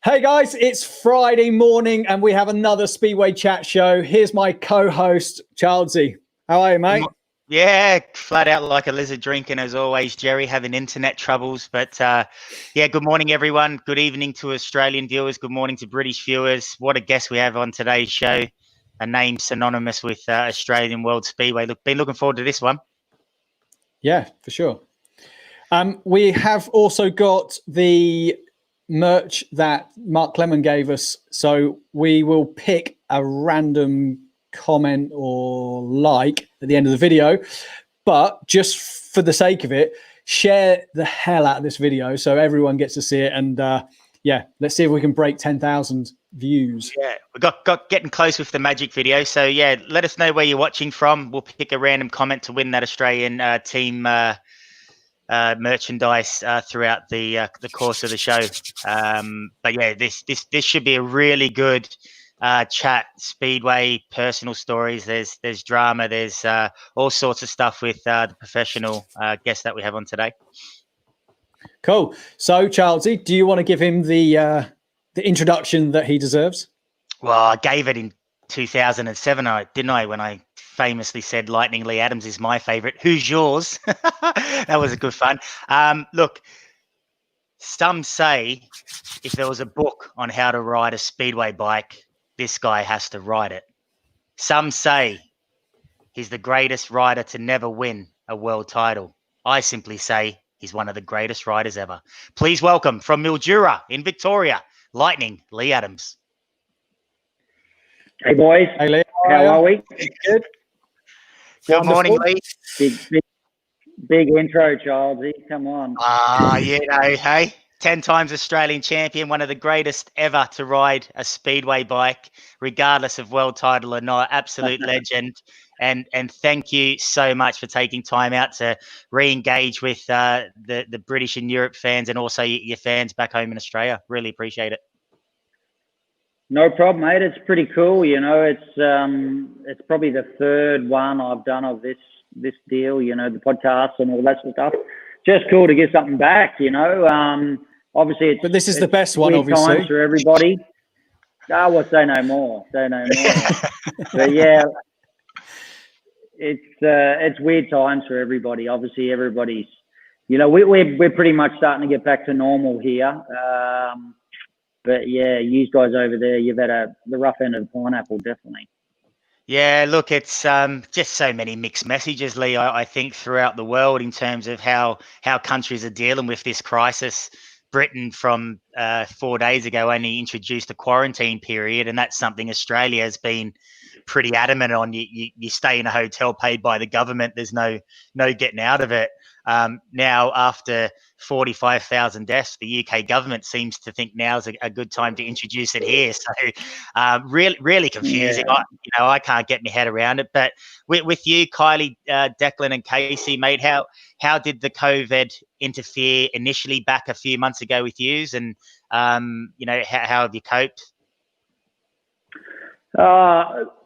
Hey guys, it's Friday morning and we have another Speedway Chat show. Here's my co-host, Charlesy. How are you, mate? Yeah, flat out like a lizard drinking as always, Jerry, having internet troubles. But good morning, everyone. Good evening to Australian viewers. Good morning to British viewers. What a guest we have on today's show. A name synonymous with Australian World Speedway. Been looking forward to this one. Yeah, for sure. We have also got the merch that Mark Clement gave us. So we will pick a random comment or like at the end of the video. But just for the sake of it, share the hell out of this video so everyone gets to see it. And let's see if we can break 10,000 views. Yeah, we got getting close with the magic video. So yeah, let us know where you're watching from. We'll pick a random comment to win that Australian team merchandise throughout the course of the show. But yeah, this should be a really good chat. Speedway personal stories. There's drama. There's all sorts of stuff with the professional guest that we have on today. Cool. So Charlesy, do you want to give him the introduction that he deserves? Well, I gave it in 2007, didn't I? When I famously said Lightning Leigh Adams is my favorite. Who's yours? That was a good fun. Look, some say if there was a book on how to ride a speedway bike, this guy has to ride it. Some say he's the greatest rider to never win a world title. I simply say he's one of the greatest riders ever. Please welcome from Mildura in Victoria, Lightning Leigh Adams. Hey boys, hey, Leigh, how are we? Good. Good morning, Leigh. Big intro, Charlesy. Come on. Hey, 10 times Australian champion, one of the greatest ever to ride a speedway bike, regardless of world title or not. Absolute legend. And thank you so much for taking time out to re-engage with the British and Europe fans and also your fans back home in Australia. Really appreciate it. No problem, mate. It's pretty cool. You know, it's probably the third one I've done of this deal. You know, the podcast and all that sort of stuff. Just cool to give something back. You know, obviously, but this is the best one, obviously, times for everybody. Well, say no more. Say no more. But yeah, it's weird times for everybody. Obviously, everybody's. You know, we're pretty much starting to get back to normal here. But yeah, you guys over there, you've had the rough end of the pineapple, definitely. Yeah, look, it's just so many mixed messages, Leigh, I think, throughout the world in terms of how countries are dealing with this crisis. Britain from 4 days ago only introduced a quarantine period, and that's something Australia has been pretty adamant on. You stay in a hotel paid by the government. There's no getting out of it. Now, after 45,000 deaths, the UK government seems to think now's a good time to introduce it here. So really confusing. Yeah. I can't get my head around it. But with you, Kylie, Declan and Casey, mate, how did the COVID interfere initially back a few months ago with yous? And, how have you coped?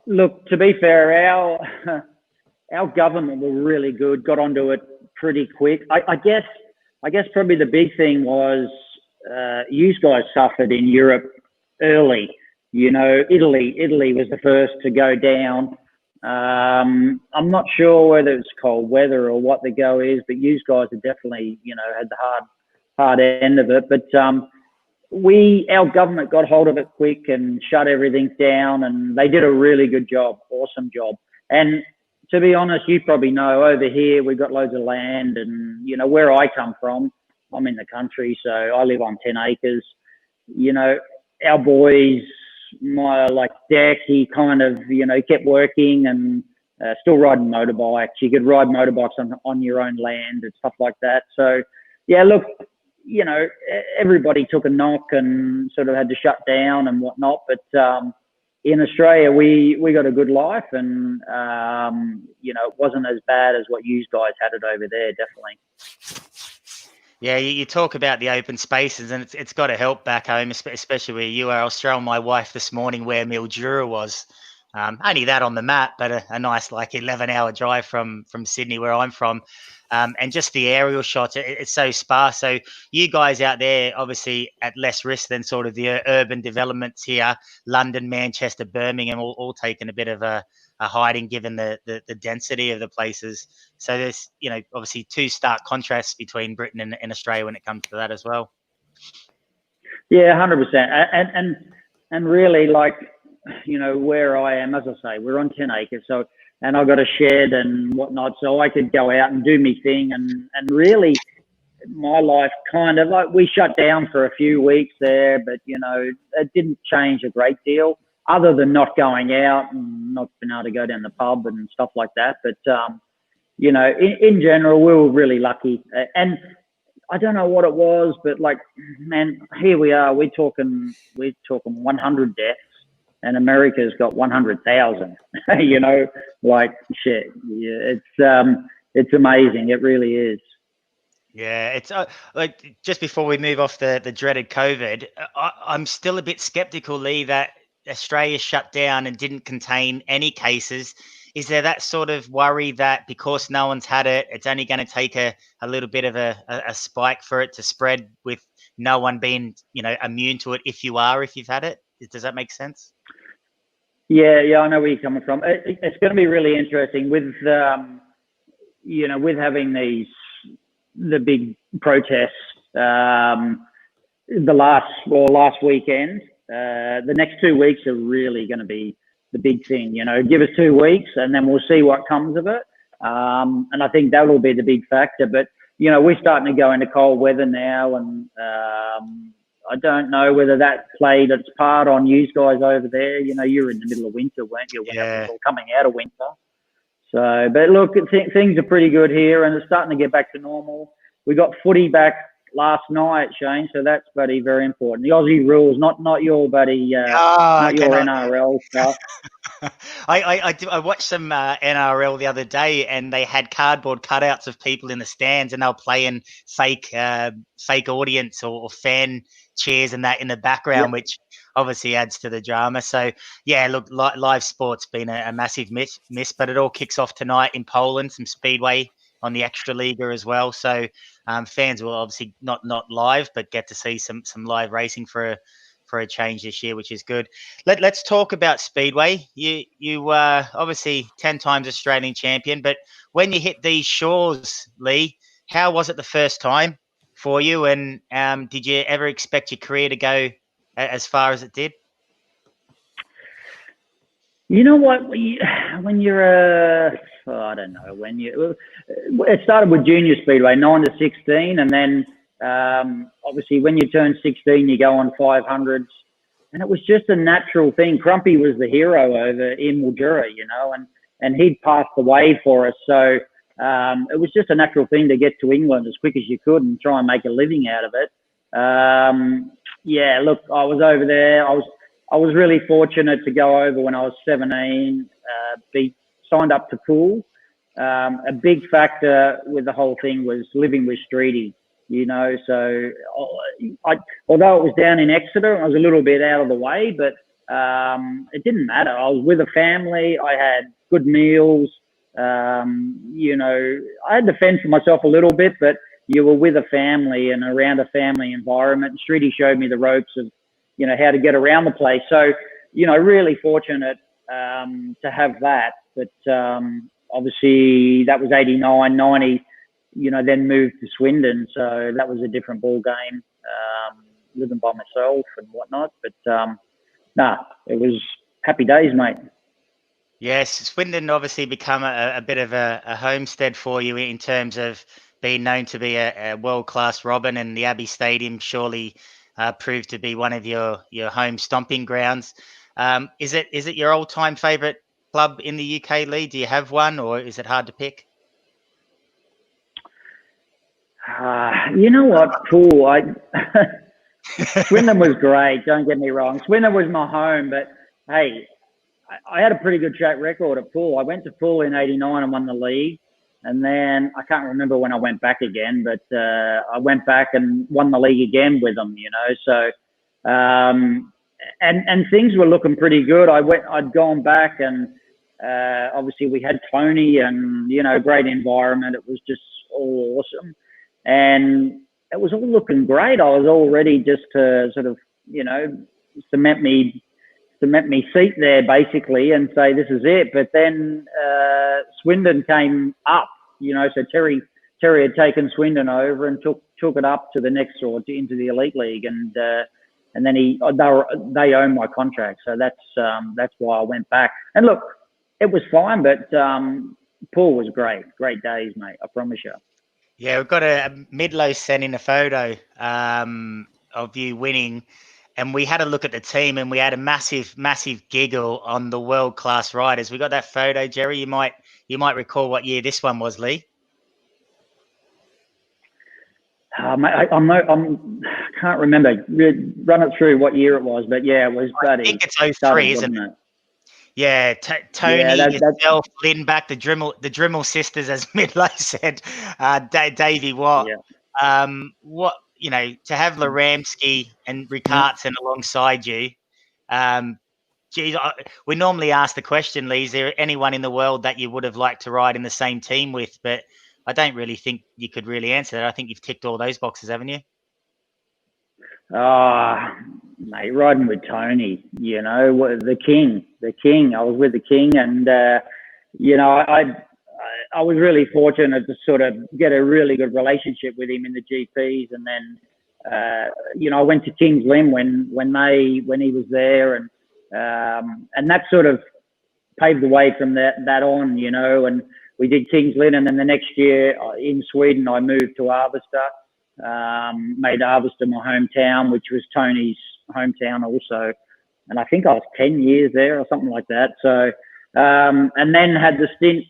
Look, to be fair, our government were really good, got onto it pretty quick. I guess probably the big thing was you guys suffered in Europe early. You know, Italy was the first to go down. I'm not sure whether it's cold weather or what the go is, but you guys have definitely, had the hard end of it. But our government got hold of it quick and shut everything down, and they did a really good job, awesome job. And to be honest, you probably know over here we've got loads of land, and where I come from, I'm in the country, so I live on 10 acres. Our boys, my Deck, he kind of kept working and still riding motorbikes. You could ride motorbikes on your own land and stuff like that. So yeah, look, everybody took a knock and sort of had to shut down and whatnot, but in Australia, we got a good life, and it wasn't as bad as what you guys had it over there, definitely. Yeah, you talk about the open spaces, and it's got to help back home, especially where you are. I was showing my wife this morning where Mildura was. Only that on the map, but a nice like 11-hour drive from Sydney, where I'm from. And just the aerial shots, it's so sparse. So you guys out there, obviously at less risk than sort of the urban developments here, London, Manchester, Birmingham, all taking a bit of a hiding given the density of the places. So there's, obviously two stark contrasts between Britain and Australia when it comes to that as well. Yeah, 100%. And really, like, where I am, as I say, we're on 10 acres. So, and I've got a shed and whatnot, so I could go out and do me thing. And really, my life kind of, like, we shut down for a few weeks there, but, it didn't change a great deal other than not going out and not being able to go down the pub and stuff like that. But, in general, we were really lucky. And I don't know what it was, but, like, man, here we are. We're talking 100 deaths. And America's got 100,000, like shit. Yeah, it's amazing. It really is. Yeah, it's like just before we move off the dreaded COVID, I'm still a bit skeptical, Leigh, that Australia shut down and didn't contain any cases. Is there that sort of worry that because no one's had it, it's only going to take a little bit of a spike for it to spread with no one being, immune to it if you've had it? Does that make sense? Yeah, I know where you're coming from. It's going to be really interesting with, with having the big protests, the last weekend. The next 2 weeks are really going to be the big thing. Give us 2 weeks and then we'll see what comes of it. And I think that will be the big factor. But we're starting to go into cold weather now, and I don't know whether that played its part on you guys over there. You're in the middle of winter, weren't you? When it was all coming out of winter. So, but look, things are pretty good here, and it's starting to get back to normal. We got footy back last night, Shane, so that's very important. The Aussie rules, not your NRL stuff. I watched some NRL the other day, and they had cardboard cutouts of people in the stands, and they were playing fake audience or fan cheers and that in the background, which obviously adds to the drama. So yeah, look, live sport's been a massive miss, but it all kicks off tonight in Poland, some speedway on the Extra Liga as well. So fans will obviously not live, but get to see some live racing for a change this year, which is good. Let's talk about speedway. You obviously 10 times Australian champion, but when you hit these shores, Leigh, how was it the first time for you? And did you ever expect your career to go as far as it did? You know what? When you're it started with junior speedway, 9 to 16, and then obviously when you turn 16, you go on 500s, and it was just a natural thing. Crumpy was the hero over in Mildura, and he'd passed away for us, so it was just a natural thing to get to England as quick as you could and try and make a living out of it. Look, I was over there. I was really fortunate to go over when I was 17, be signed up to pool. A big factor with the whole thing was living with Streety, so although it was down in Exeter, I was a little bit out of the way, but it didn't matter. I was with a family. I had good meals. I had to fend for myself a little bit, but you were with a family and around a family environment. Streety showed me the ropes of, how to get around the place. So, really fortunate to have that. But obviously that was 89, 90, then moved to Swindon. So that was a different ball game, living by myself and whatnot. But it was happy days, mate. Yes, Swindon obviously become a bit of a homestead for you in terms of being known to be a world-class robin, and the Abbey Stadium surely proved to be one of your home stomping grounds. Is it your all-time favourite club in the UK, Leigh? Do you have one, or is it hard to pick? You know what, Pool? Swindon was great. Don't get me wrong. Swindon was my home, but hey, I had a pretty good track record at Pool. I went to Pool in '89 and won the league. And then I can't remember when I went back again, but I went back and won the league again with them, So and things were looking pretty good. I'd gone back and obviously we had Tony and, great environment. It was just all awesome. And it was all looking great. I was all ready just to sort of, cement me seat there basically and say, this is it. But then Swindon came up, so Terry had taken Swindon over and took it up to the next or into the Elite League. And then they own my contract. So that's why I went back. And look, it was fine, but Paul was great. Great days, mate. I promise you. Yeah, we've got a Midlow sent in a photo of you winning, and we had a look at the team, and we had a massive, massive giggle on the world-class riders. We got that photo, Jerry. You might recall what year this one was, Leigh. Mate, I can't remember. Run it through what year it was, but yeah, it was bloody. I think it's 03, isn't it? Yeah, Tony, yourself, Lindback, the Dremel sisters, as Midlow said, Davey Watt. Yeah. What to have Laramsky and Rickartson alongside you. Geez, we normally ask the question, Leigh, is there anyone in the world that you would have liked to ride in the same team with? But I don't really think you could really answer that. I think you've ticked all those boxes, haven't you? Mate, riding with Tony, the king. I was with the king, and I was really fortunate to sort of get a really good relationship with him in the GPs, and then I went to Kings Lynn when he was there, and that sort of paved the way from that on, and we did Kings Lynn, and then the next year in Sweden I moved to Avesta. Made Avesta my hometown, which was Tony's hometown also, and I think I was 10 years there or something like that. So and then had the stint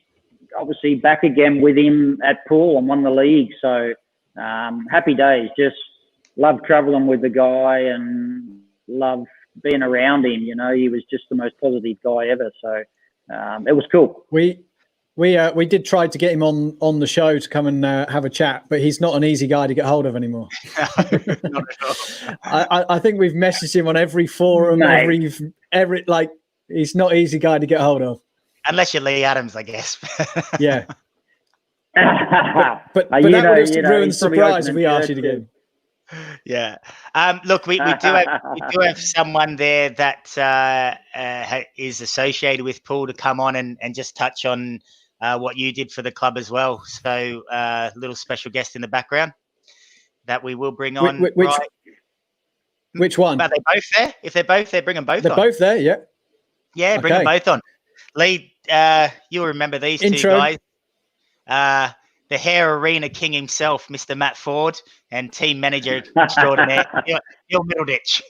obviously back again with him at Poole and won the league. So happy days. Just love traveling with the guy and love being around him. He was just the most positive guy ever. So it was cool. We did try to get him on the show to come and have a chat, but he's not an easy guy to get hold of anymore. Not at all. I think we've messaged him on every forum, every he's not an easy guy to get hold of. Unless you're Leigh Adams, I guess. Yeah. but that would have ruined the surprise if we asked you to get him. Yeah. Look, we do have someone there that is associated with Poole to come on and just touch on what you did for the club as well. So a little special guest in the background that we will bring on. Which one? Are they both there? If they're both there, bring them both on. They're both there, yeah. Yeah, bring them both on. Leigh, you'll remember these two guys. The hair arena king himself, Mr. Matt Ford, and team manager extraordinaire, Neil Middleditch.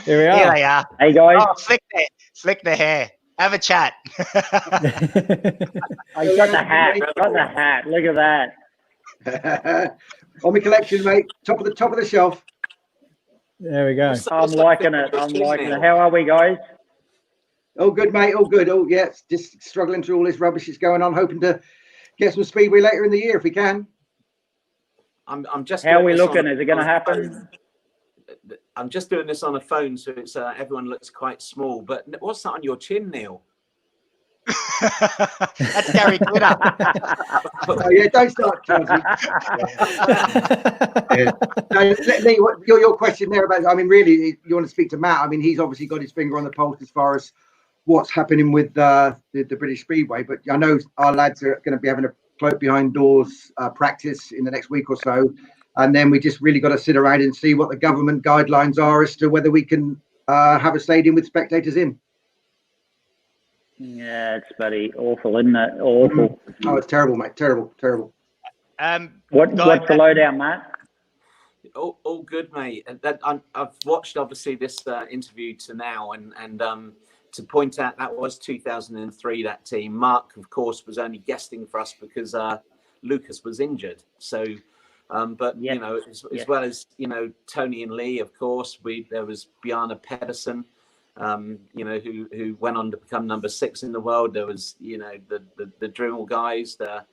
Here we are. Here they are. Hey, guys. Oh, flick the hair. Have a chat. I got the hat. Look at that. On my collection, mate. Top of the shelf. There we go. I'm liking it. How are we, guys? Oh, good, mate. Oh, good. Oh, yeah. Just struggling through all this rubbish that's going on. Hoping to get some speedway later in the year if we can. I'm just. How are we looking? Is it going to happen? I'm just doing this on a phone, so it's everyone looks quite small. But what's that on your chin, Neil? That's Gary Glitter. Oh, yeah, don't start, Jonesy. Leigh, your question there about, I mean, really, you want to speak to Matt. I mean, he's obviously got his finger on the pulse as far as what's happening with the British Speedway. But I know our lads are going to be having a float behind doors practice in the next week or so. And then we just really got to sit around and see what the government guidelines are as to whether we can have a stadium with spectators in. Yeah, it's bloody awful, isn't it? Awful. Oh, it's terrible, mate. Terrible. What's the lowdown, Matt? All good, mate. I've watched obviously this interview to now, and to point out that was 2003. That team. Mark, of course, was only guesting for us because Lucas was injured. So, but yeah. As well as Tony and Leigh, of course, there was Bjarne Pedersen. Who went on to become number 6 in the world. There was, the Dremel guys, the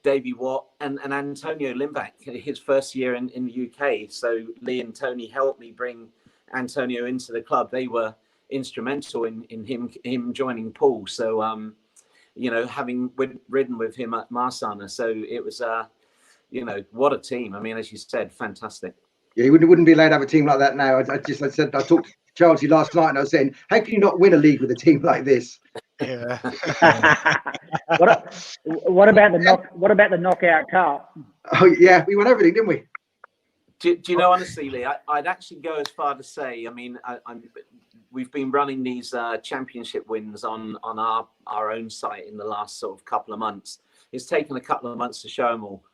Davey Watt and Antonio Lindback, his first year in the UK. So Leigh and Tony helped me bring Antonio into the club, they were instrumental in him joining Paul. So having ridden with him at Marsana, so it was what a team. I mean, as you said, fantastic. Yeah, you wouldn't be allowed to have a team like that now. I talked to Chelsea last night, and I was saying, how can you not win a league with a team like this? Yeah. What about the knockout cup? Oh yeah, we won everything, didn't we? Do you know, honestly, Lee, I'd actually go as far to say, I mean, we've been running these championship wins on our own site in the last sort of couple of months. It's taken a couple of months to show them all.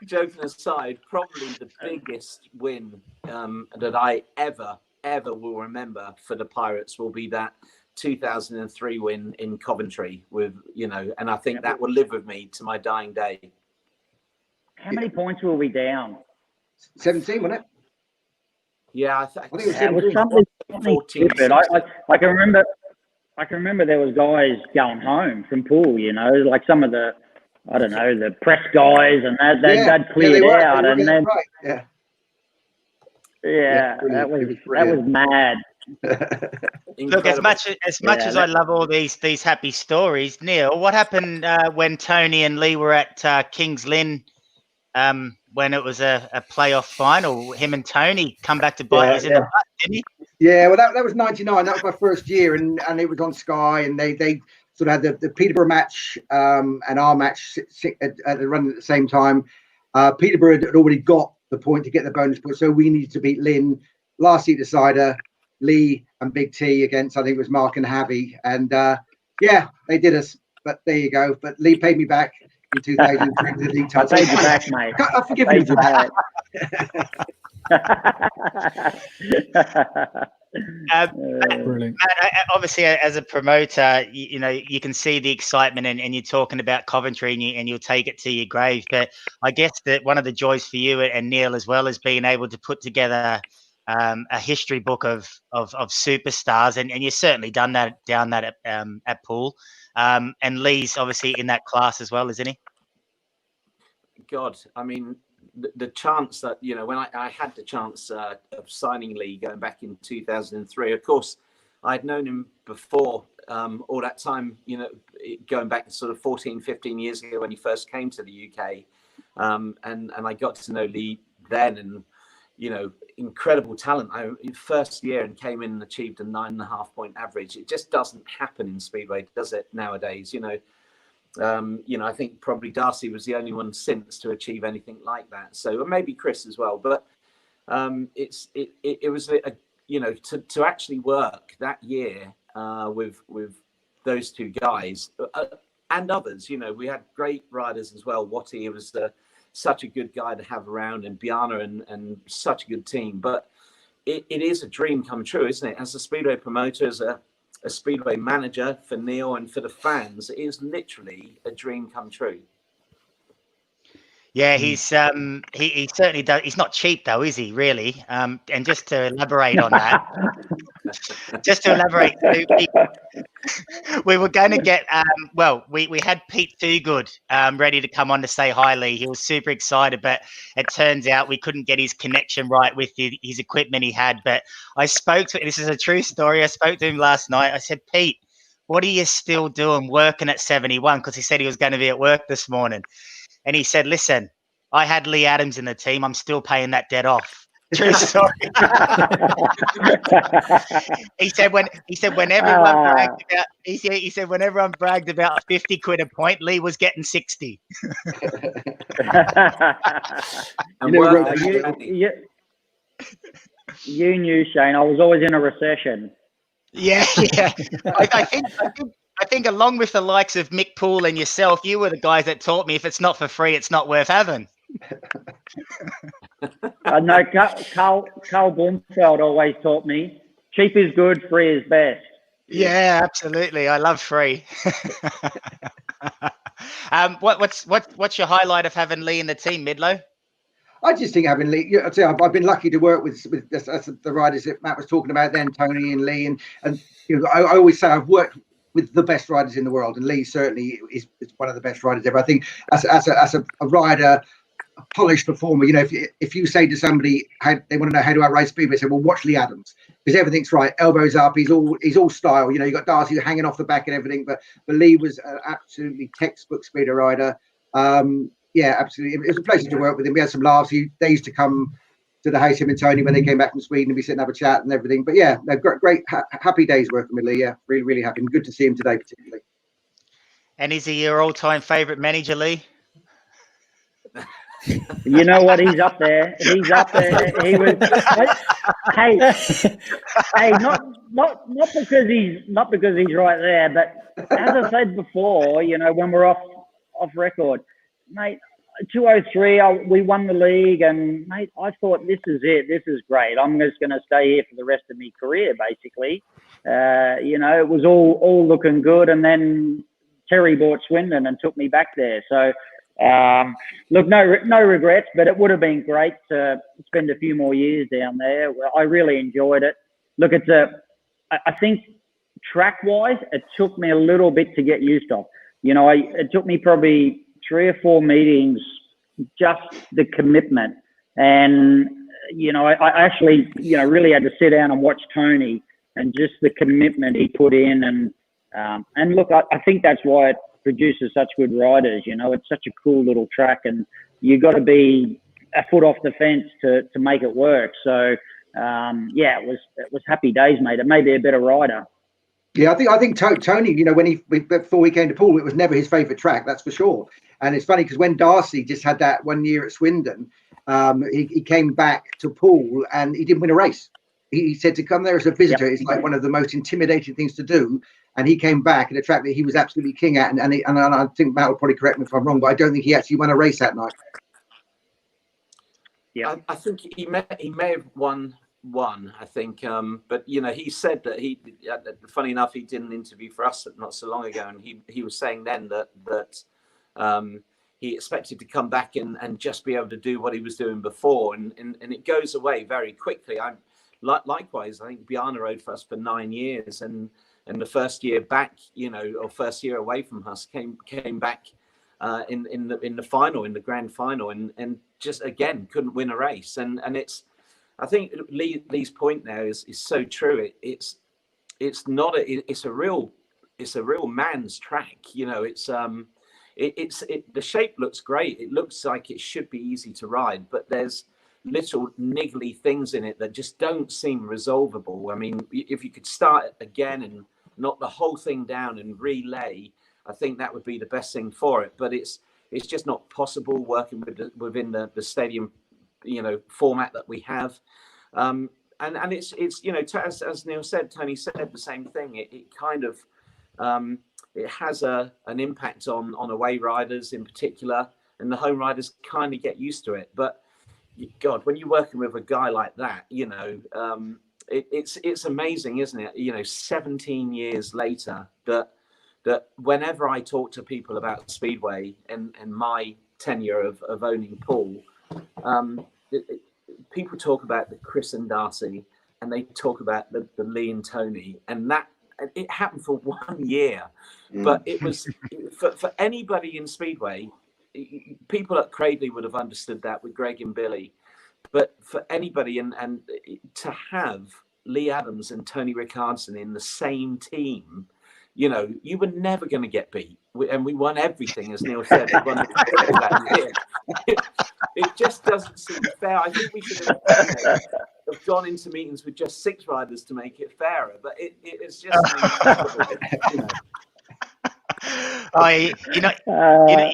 Joking aside, probably the biggest win that I ever will remember for the Pirates will be that 2003 win in Coventry and I think that will live with me to my dying day. How many points were we down? 17, wasn't it? Yeah, I think it was something 14. Stupid. I can remember there was guys going home from pool, like some of the, I don't know, the press guys and they'd cleared out, and then right. that was mad. Look, as much as I love all these happy stories, Neil, what happened when Tony and Leigh were at Kings Lynn when it was a playoff final? Him and Tony come back to bite us in the butt, didn't he? Yeah, well, that was 99. That was my first year, and it was on Sky, and they sort of had the Peterborough match and our match running at the same time. Peterborough had already got the point to get the bonus point, so we needed to beat Lynn. Last seat decider, Leigh and Big T against, I think it was Mark and Javi, and they did us. But there you go. But Leigh paid me back in 2003 with the league title. I paid you back, mate. I forgive you for that. Brilliant. Matt, obviously, as a promoter, you can see the excitement, and you're talking about Coventry, and you'll take it to your grave. But I guess that one of the joys for you and Neil as well is being able to put together a history book of superstars, and you've certainly done that down that at Poole. And Leigh's obviously in that class as well, isn't he? God, I mean, the chance that, when I had the chance of signing Leigh going back in 2003, of course, I'd known him before all that time, going back sort of 14, 15 years ago when he first came to the UK. And I got to know Leigh then, and, incredible talent. First year and came in and achieved a 9.5 point average. It just doesn't happen in Speedway, does it, nowadays? I think probably Darcy was the only one since to achieve anything like that. So maybe Chris as well. But it was to actually work that year with those two guys and others. We had great riders as well. Watty was such a good guy to have around, and Biana and such a good team. But it is a dream come true, isn't it? As a Speedway promoter, as a Speedway manager, for Neil and for the fans, it is literally a dream come true. Yeah, he certainly does. He's not cheap though, is he? Really? And just to elaborate on that, we were going to get. We had Pete Toogood ready to come on to say hi, Leigh. He was super excited, but it turns out we couldn't get his connection right with his equipment he had. But I spoke to. This is a true story. I spoke to him last night. I said, Pete, what are you still doing working at 71? Because he said he was going to be at work this morning. And he said, listen, I had Leigh Adams in the team. I'm still paying that debt off. True story. He said when everyone bragged about 50 quid a point, Leigh was getting 60. You knew, Shane. I was always in a recession. Yeah. I think along with the likes of Mick Poole and yourself, you were the guys that taught me if it's not for free, it's not worth having. No, Carl Blumfeld always taught me, cheap is good, free is best. Yeah, absolutely. I love free. What's your highlight of having Leigh in the team, Midlow? I just think having Leigh, I'd say I've been lucky to work with the riders that Matt was talking about then, Tony and Leigh, and I always say I've worked with the best riders in the world, and Leigh certainly is one of the best riders ever. I think as a rider, a polished performer, you know, if you say to somebody they want to know how do I ride speedway, say, well, watch Leigh Adams, because everything's right, elbows up, he's all style. You know, you got Darcy hanging off the back and everything, but Leigh was an absolutely textbook speeder rider. Yeah, absolutely. It was a pleasure to work with him. We had some laughs. They used to come to the house, him and Tony, when they came back from Sweden, and we sit and have a chat and everything. But yeah, great happy days working with Leigh. Yeah, really, really happy. And good to see him today, particularly. And is he your all-time favourite manager, Leigh? You know what? He's up there. He's up there. He was. Hey, not because he's right there, but as I said before, you know, when we're off record, mate. 2003, we won the league, and mate, I thought, this is it. This is great. I'm just going to stay here for the rest of my career, basically. You know, it was all looking good, and then Terry bought Swindon and took me back there. So, look, no regrets, but it would have been great to spend a few more years down there. I really enjoyed it. Look, I think track-wise, it took me a little bit to get used to. You know, it took me probably 3 or 4 meetings, just the commitment. And, you know, I actually, you know, really had to sit down and watch Tony and just the commitment he put in. And look, I think that's why it produces such good riders. You know, it's such a cool little track, and you got to be a foot off the fence to make it work. So, yeah, it was happy days, mate. It made me a better rider. Yeah, I think Tony, you know, before he came to Poole, it was never his favourite track, that's for sure. And it's funny because when Darcy just had that 1 year at Swindon, he came back to Poole and he didn't win a race. He said to come there as a visitor is like one of the most intimidating things to do. And he came back at a track that he was absolutely king at. And I think Matt will probably correct me if I'm wrong, but I don't think he actually won a race that night. Yeah, I think he may have won one, I think, but you know, he said that funny enough, he did an interview for us not so long ago, and he was saying then that he expected to come back and just be able to do what he was doing before, and it goes away very quickly. Likewise, I think Bjarne rode for us for 9 years, and the first year back, you know, or first year away from us, came back in the final, in the grand final, and just again couldn't win a race, and it's. I think Leigh's point now is so true. It's a real man's track. You know, the shape looks great. It looks like it should be easy to ride, but there's little niggly things in it that just don't seem resolvable. I mean, if you could start again and knock the whole thing down and relay, I think that would be the best thing for it. But it's just not possible working within the stadium, you know, format that we have, and it's you know, as Neil said, Tony said the same thing. It kind of it has an impact on away riders in particular, and the home riders kind of get used to it. But God, when you're working with a guy like that, you know, it's amazing, isn't it? You know, 17 years later, that whenever I talk to people about Speedway and my tenure of owning Poole, people talk about the Chris and Darcy, and they talk about the Leigh and Tony, and that it happened for 1 year. But it was for anybody in Speedway, people at Cradley would have understood that with Greg and Billy. But for anybody, and to have Leigh Adams and Tony Rickardson in the same team, you know, you were never going to get beat. And we won everything, as Neil said. We won that year. It just doesn't seem fair. I think we should have gone into meetings with just 6 riders to make it fairer. But it's just you know,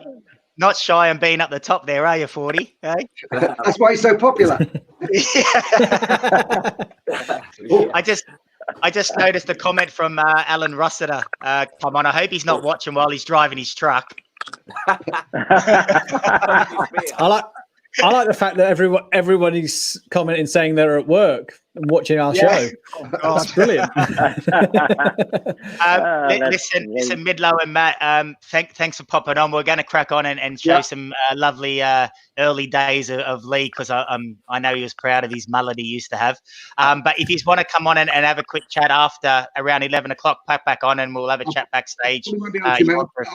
not shy on being up the top there, are you, 40? Eh? That's why he's so popular. I just noticed a comment from Alan Rossiter. Come on, I hope he's not watching while he's driving his truck. I like the fact that everyone is commenting saying they're at work. and watching our Yeah. show. That's brilliant. Listen, Midlow and Matt, thanks for popping on. We're going to crack on and show some lovely early days of Leigh, because I know he was proud of his mullet he used to have. But if you want to come on and have a quick chat after around 11 o'clock, pack back on and we'll have a chat backstage. I'll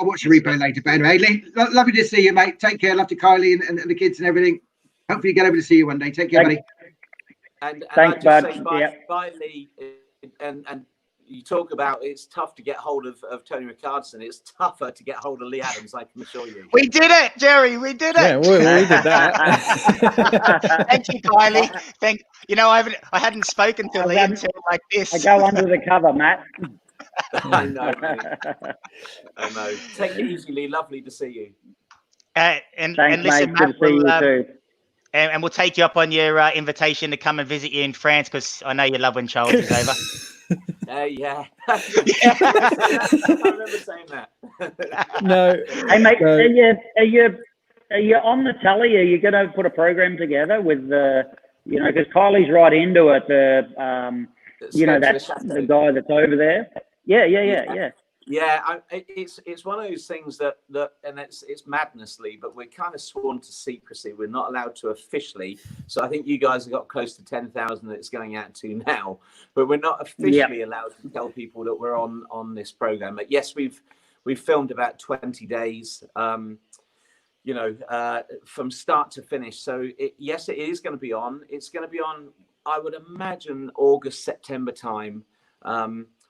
watch the replay later. But anyway, Leigh, lovely to see you, mate. Take care. Love to Kylie and the kids and everything. Hopefully, get over to see you one day. Take care, buddy. And Thanks, I bud. just say bye, Leigh. And you talk about it's tough to get hold of Tony Richardson. It's tougher to get hold of Leigh Adams, I can assure you. We did it, Jerry. We did it. Yeah, we did that. Thank you, Kylie. I hadn't spoken to Leigh until like this. I go under the cover, Matt. I know, mate. I know. Take it easy, Leigh. Lovely to see you. Thanks, listen, mate. Matt, Good to see you too. And we'll take you up on your invitation to come and visit you in France, because I know you love when Charles is over. Yeah. I remember saying that. No. Hey, mate, are you on the telly? Are you going to put a program together with because Kylie's right into it. That's the guy that's over there. Yeah. Yeah, it's one of those things that and it's madness, Leigh, but we're kind of sworn to secrecy. We're not allowed to officially. So I think you guys have got close to 10,000 that it's going out to now, but we're not officially allowed to tell people that we're on this program. But yes, we've filmed about 20 days, from start to finish. So it is going to be on. It's going to be on, I would imagine, August, September time.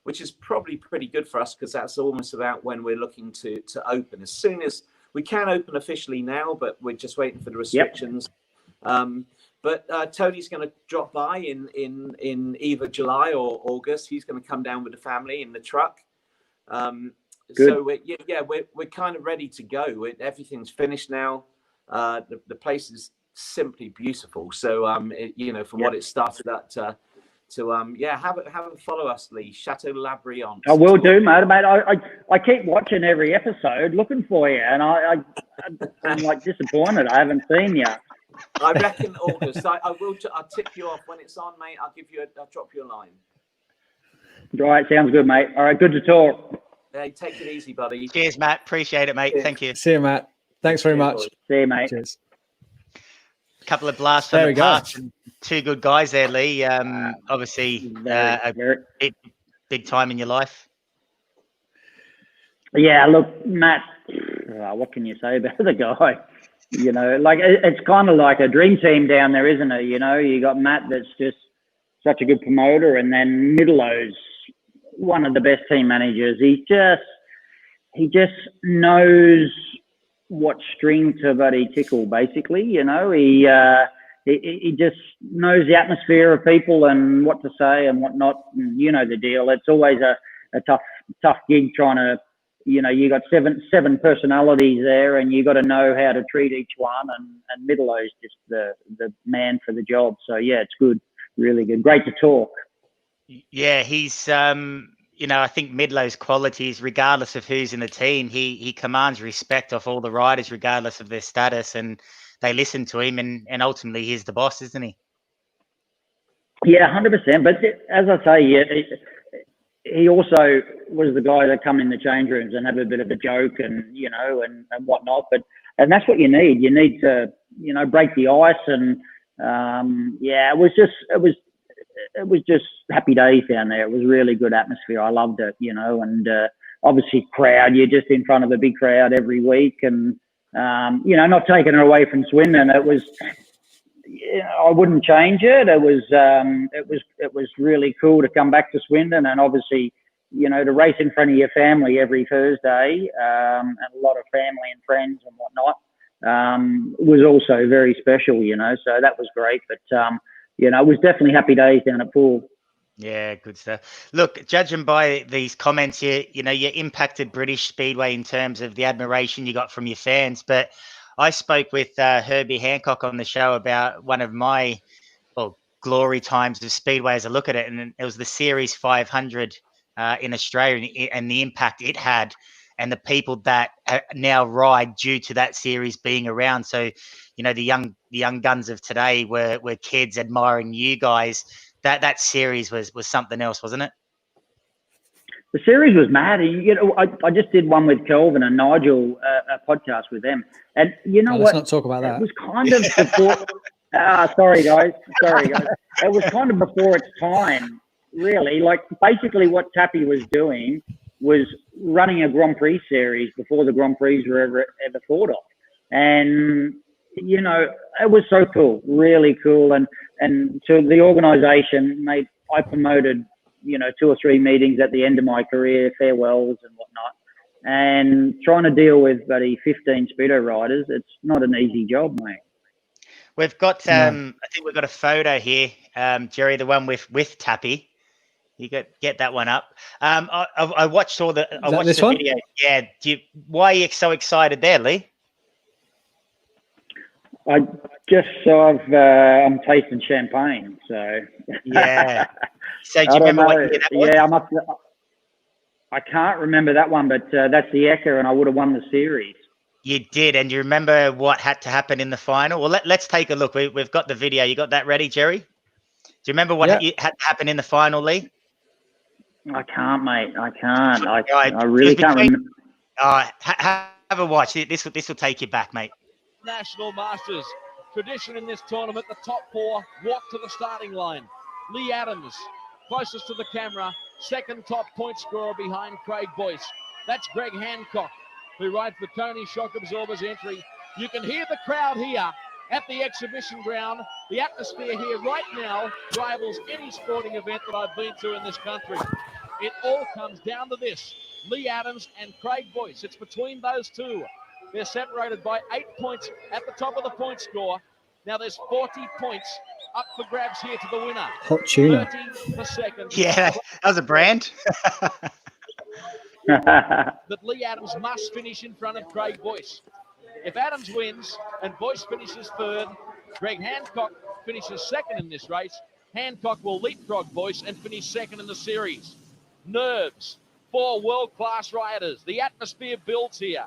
Which is probably pretty good for us, because that's almost about when we're looking to open. As soon as we can open officially now, but we're just waiting for the restrictions. But Tony's going to drop by in either July or August. He's going to come down with the family in the truck. So we're kind of ready to go. Everything's finished now. The place is simply beautiful. So from what it started at. Have a follow us, Leigh. Chateau La Briante. I will do, mate. I keep watching every episode, looking for you, and I'm like disappointed. I haven't seen you. I reckon August. I'll tip you off when it's on, mate. I'll drop you a line. Right, sounds good, mate. All right, good to talk. Hey, take it easy, buddy. Cheers, Matt. Appreciate it, mate. Thank you. See you, Matt. Thanks very much. See you, mate. Cheers. A couple of blasts from the past. Two good guys there, Leigh. Obviously, big time in your life. Yeah, look, Matt, what can you say about the guy? It's kind of like a dream team down there, isn't it? You got Matt, that's just such a good promoter, and then Midlow's one of the best team managers. He just knows what string to bloody tickle, basically. He just knows the atmosphere of people and what to say and what not. And you know the deal. It's always a tough gig trying to, you got seven personalities there, and you got to know how to treat each one. And Midlow's just the man for the job. So yeah, it's good, really good, great to talk. Yeah, he's I think Midlow's qualities, regardless of who's in the team, he commands respect off all the riders, regardless of their status, and they listen to him, and ultimately he's the boss, isn't he? Yeah, 100%. But as I say, he also was the guy that come in the change rooms and have a bit of a joke and and whatnot. And that's what you need. You need to break the ice, and it was just happy days down there. It was really good atmosphere. I loved it, and obviously crowd. You're just in front of a big crowd every week, and not taking it away from Swindon. It was, I wouldn't change it. It was really cool to come back to Swindon, and obviously, to race in front of your family every Thursday, and a lot of family and friends and whatnot, was also very special. So that was great. But it was definitely happy days down at Poole. Yeah, good stuff. Look, judging by these comments, you impacted British Speedway in terms of the admiration you got from your fans. But I spoke with Herbie Hancock on the show about one of my glory times of Speedway as I look at it, and it was the Series 500 in Australia, and the impact it had, and the people that now ride due to that series being around. So, the young guns of today were kids admiring you guys that series was something else, wasn't it? The series was mad. You know, I just did one with Kelvin and Nigel, a podcast with them, and you know let's what? not talk about that. It was kind of before. Sorry guys. It was kind of before its time, really. Like basically, what Tappy was doing was running a Grand Prix series before the Grand Prix were ever thought of, and you know, it was so cool, really cool, and to the organisation, mate, I promoted, you know, 2 or 3 meetings at the end of my career, farewells and whatnot, and trying to deal with 15 speedo riders, it's not an easy job, mate. We've got, I think we've got a photo here, Jerry, the one with Tappy. You get that one up. I watched all the, I watched the video. Yeah. Why are you so excited there, Leigh? I'm tasting champagne, so. Yeah. So do you remember what year that was? Yeah, I can't remember that one, but that's the Ekka, and I would have won the series. You did, and you remember what had to happen in the final? Well, let's take a look. We've got the video. You got that ready, Jerry? Do you remember what had to happen in the final, Leigh? I can't, mate. I can't. I really can't remember. Have a watch. This will take you back, mate. National Masters. Tradition in this tournament, the top 4 walk to the starting line. Leigh Adams, closest to the camera, second top point scorer behind Craig Boyce. That's Greg Hancock, who rides the Tony Shock Absorbers entry. You can hear the crowd here at the exhibition ground. The atmosphere here right now rivals any sporting event that I've been to in this country. It all comes down to this. Leigh Adams and Craig Boyce. It's between those two. They're separated by 8 points at the top of the point score. Now there's 40 points up for grabs here to the winner. Hot tuna. 30 for second. Yeah, that was a brand. That Leigh Adams must finish in front of Craig Boyce. If Adams wins and Boyce finishes third, Greg Hancock finishes second in this race. Hancock will leapfrog Boyce and finish second in the series. Nerves, 4 world-class riders. The atmosphere builds here.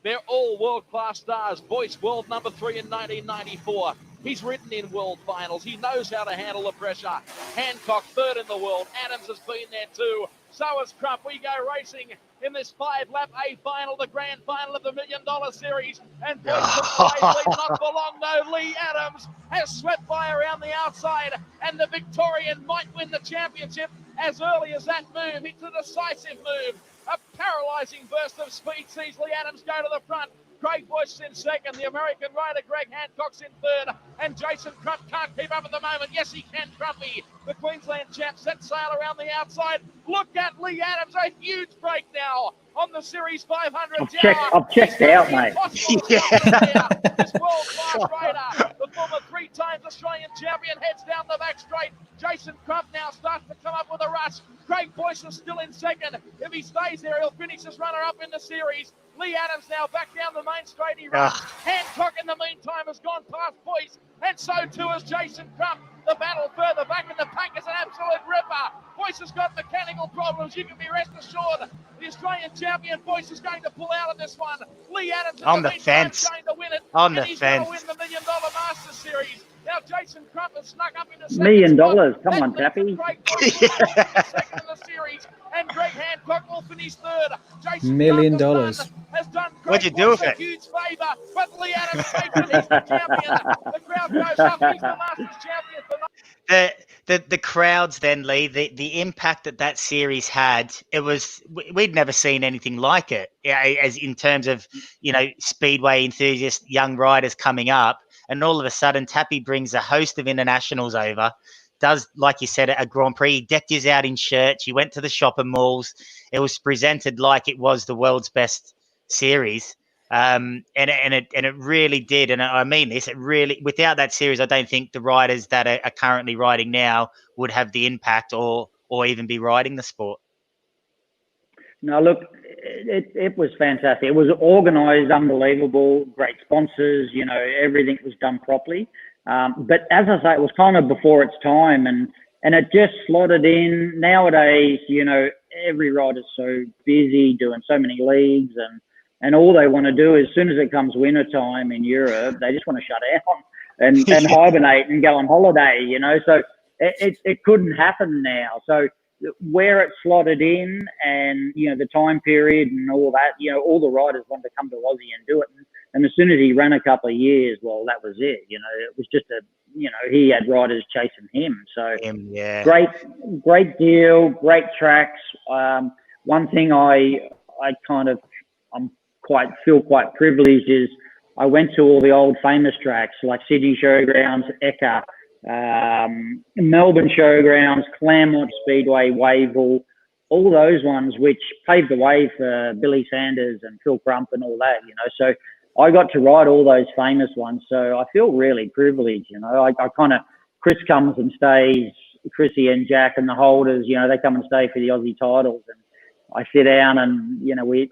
They're all world-class stars. Boyce, world number 3 in 1994. He's ridden in world finals. He knows how to handle the pressure. Hancock, third in the world. Adams has been there too. So has Crump. We go racing in this 5-lap A final, the grand final of the $1 Million Series. And Boyce not for long, though. Leigh Adams has swept by around the outside, and the Victorian might win the championship as early as that move. It's a decisive move. A paralysing burst of speed sees Leigh Adams go to the front. Craig Boyce in second. The American rider Greg Hancock's in third. And Jason Crump can't keep up at the moment. Yes, he can, Crumpy. The Queensland champ set sail around the outside. Look at Leigh Adams. A huge break now on the Series 500. I've checked out, mate. This world-class rider, the former 3-time Australian champion, heads down the back straight. Jason Crump now starts to come up with a rush. Craig Boyce is still in second. If he stays there, he'll finish as runner-up in the series. Leigh Adams now back down the main straight. He runs. Hancock, in the meantime, has gone past Boyce, and so too has Jason Crump. The battle further back in the pack is an absolute ripper. Boyce has got mechanical problems. You can be rest assured the Australian champion Boyce is going to pull out of this one. Leigh Adams on the fence. Going to win it. On the he's fence. Going to win the $1 Million Masters Series. Now Jason Crump has snuck up into $1 million. Come on, Tappy. Second in the series, and Greg Hancock will finish third. Jason $1 million. Has done What'd you do with it? Huge favour, but Leigh Adams takes it. He's the champion. The crowd goes up. He's the Masters champion for the crowds then, Leigh, the impact that series had, we'd never seen anything like it, as in terms of, you know, speedway enthusiasts, young riders coming up, and all of a sudden Tappy brings a host of internationals over, does, like you said, a Grand Prix. He decked you out in shirts. You went to the shopping malls. It was presented like it was the world's best series. And it really did. And I mean this, it really, without that series, I don't think the riders that are currently riding now would have the impact or even be riding the sport. No, look, it was fantastic. It was organised, unbelievable, great sponsors, you know, everything was done properly. But as I say, it was kind of before its time, and it just slotted in. Nowadays, you know, every rider's so busy doing so many leagues, and all they want to do as soon as it comes winter time in Europe, they just want to shut down and hibernate and go on holiday, you know. So it couldn't happen now. So where it slotted in, and the time period and all that, all the riders wanted to come to Aussie and do it. And as soon as he ran a couple of years, well, that was it. It was just he had riders chasing him. So yeah. great deal, great tracks. One thing I feel quite privileged is I went to all the old famous tracks like Sydney Showgrounds, Ekka, Melbourne Showgrounds, Claremont Speedway, Wavell, all those ones which paved the way for Billy Sanders and Phil Crump and all that. So I got to ride all those famous ones. So I feel really privileged. I kind of, Chris comes and stays, Chrissy and Jack and the Holders, they come and stay for the Aussie titles, and I sit down and,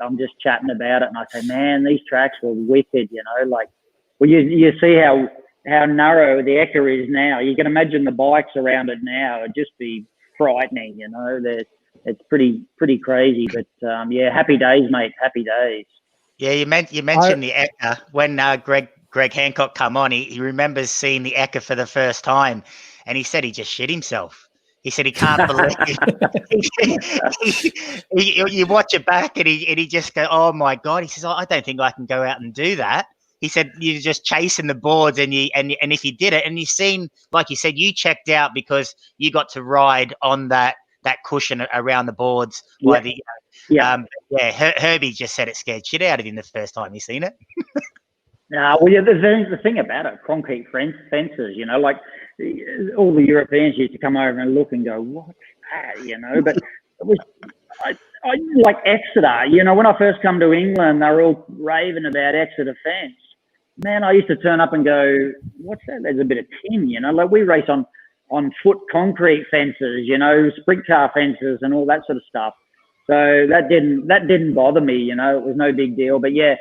I'm just chatting about it, and I say, man, these tracks were wicked, you see how narrow the Ekka is now. You can imagine the bikes around it now. It'd just be frightening, it's pretty crazy. But, happy days, mate, happy days. Yeah, you mentioned the Ekka. When Greg Hancock come on, he remembers seeing the Ekka for the first time, and he said he just shit himself. He said he can't believe you watch it back, and he just go, oh my God. He says, I don't think I can go out and do that. He said you're just chasing the boards, and if you did it, and you seem like you said you checked out because you got to ride on that cushion around the boards. Herbie just said it scared shit out of him the first time he seen it. The thing about it, concrete fences, like all the Europeans used to come over and look and go, what's that, but it was, I like Exeter, when I first come to England, they were all raving about Exeter fence. Man, I used to turn up and go, what's that? There's a bit of tin, like we race on foot concrete fences, sprint car fences and all that sort of stuff. So that didn't bother me, it was no big deal. But yeah,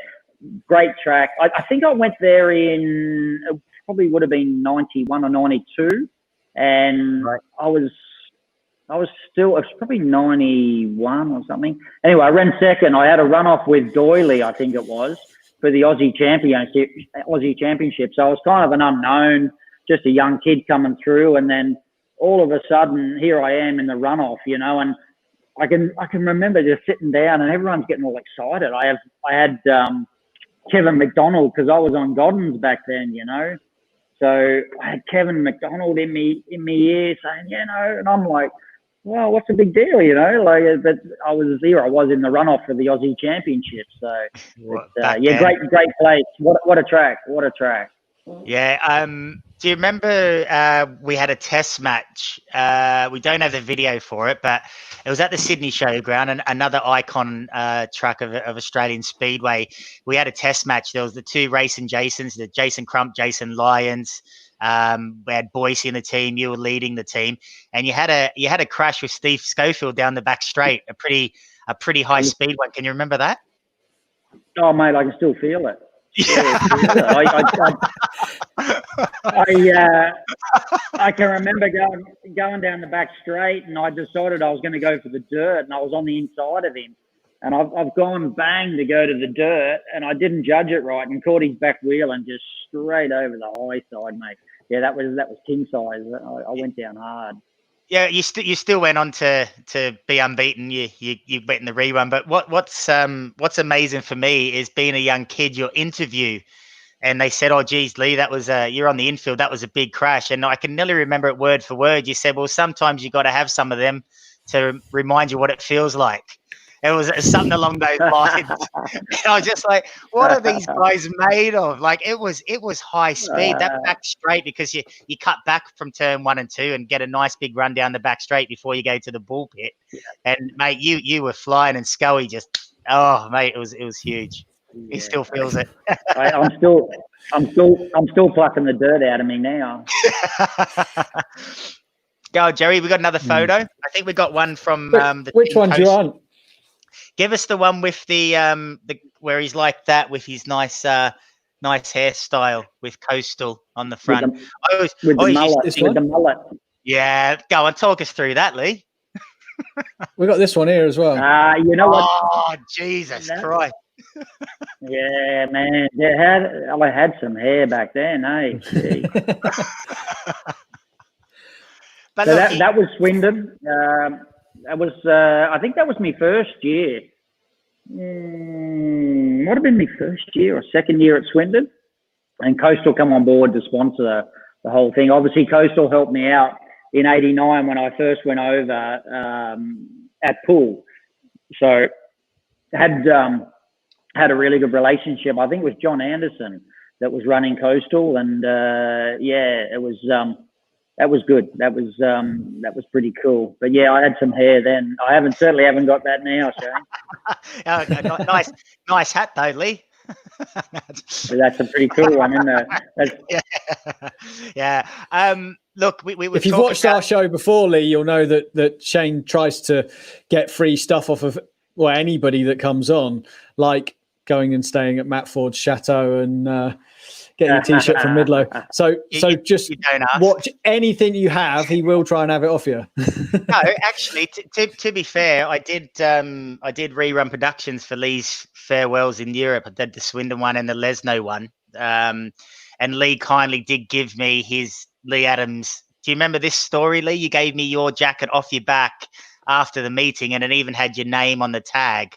great track. I think I went there in probably would have been 91 or 92, and right. I was still, it was probably 91 or something. Anyway, I ran second. I had a runoff with Doyley, I think it was, for the Aussie Championship. So I was kind of an unknown, just a young kid coming through, and then all of a sudden here I am in the runoff, and I can remember just sitting down and everyone's getting all excited. I had Kevin McDonald, because I was on Goddins back then, So I had Kevin McDonald in me ear saying, and I'm like, well, what's the big deal, But I was in the runoff for the Aussie Championship. So great place. What a track! Yeah. Do you remember we had a test match? We don't have the video for it, but it was at the Sydney Showground, and another icon track of Australian Speedway. We had a test match. There was the two racing Jasons, the Jason Crump, Jason Lyons. We had Boyce in the team. You were leading the team, and you had a crash with Steve Schofield down the back straight. A pretty high speed one. Can you remember that? Oh, mate, I can still feel it. I can remember going down the back straight, and I decided I was going to go for the dirt, and I was on the inside of him, and I've gone bang to go to the dirt, and I didn't judge it right and caught his back wheel and just straight over the high side, mate. Yeah, that was king size. I went down hard. Yeah, you still went on to be unbeaten. You went in the rerun. But what's amazing for me is being a young kid, your interview, and they said, "Oh, geez, Leigh, that was you're on the infield. That was a big crash." And I can nearly remember it word for word. You said, "Well, sometimes you got to have some of them to remind you what it feels like." It was something along those lines. And I was just like, what are these guys made of? Like, it was high speed, that back straight, because you cut back from turn 1 and 2 and get a nice big run down the back straight before you go to the bull pit. Yeah. And mate, you were flying, and Scully just, oh mate, it was huge. Yeah. He still feels it. I'm still plucking the dirt out of me now. Go on, Jerry. We got another photo. I think we got one from the. Which one's you on? Give us the one with the where he's like that with his nice hairstyle with Coastal on the front. With the mullet. Yeah, go on, talk us through that, Leigh. We got this one here as well. You know what? Oh, Jesus Christ. Yeah, man. I had some hair back then, eh? But So look, that was Swindon. That was I think that was my first year. Might have been my first year or second year at Swindon, and Coastal come on board to sponsor the whole thing. Obviously, Coastal helped me out in '89 when I first went over at Poole. So had a really good relationship. I think it was John Anderson that was running Coastal, and it was that was good. That was pretty cool. But yeah, I had some hair then. I certainly haven't got that now, Shane. Nice hat though, Lee. That's a pretty cool one, isn't it? Yeah. Look, we if you've watched our show before, Lee, you'll know that Shane tries to get free stuff off of anybody that comes on, like going and staying at Matt Ford's chateau and getting a T-shirt from Midlow. So just watch anything you have. He will try and have it off you. No, actually, to be fair, I did rerun productions for Lee's farewells in Europe. I did the Swindon one and the Lesno one. And Lee kindly did give me his Leigh Adams. Do you remember this story, Lee? You gave me your jacket off your back after the meeting, and it even had your name on the tag.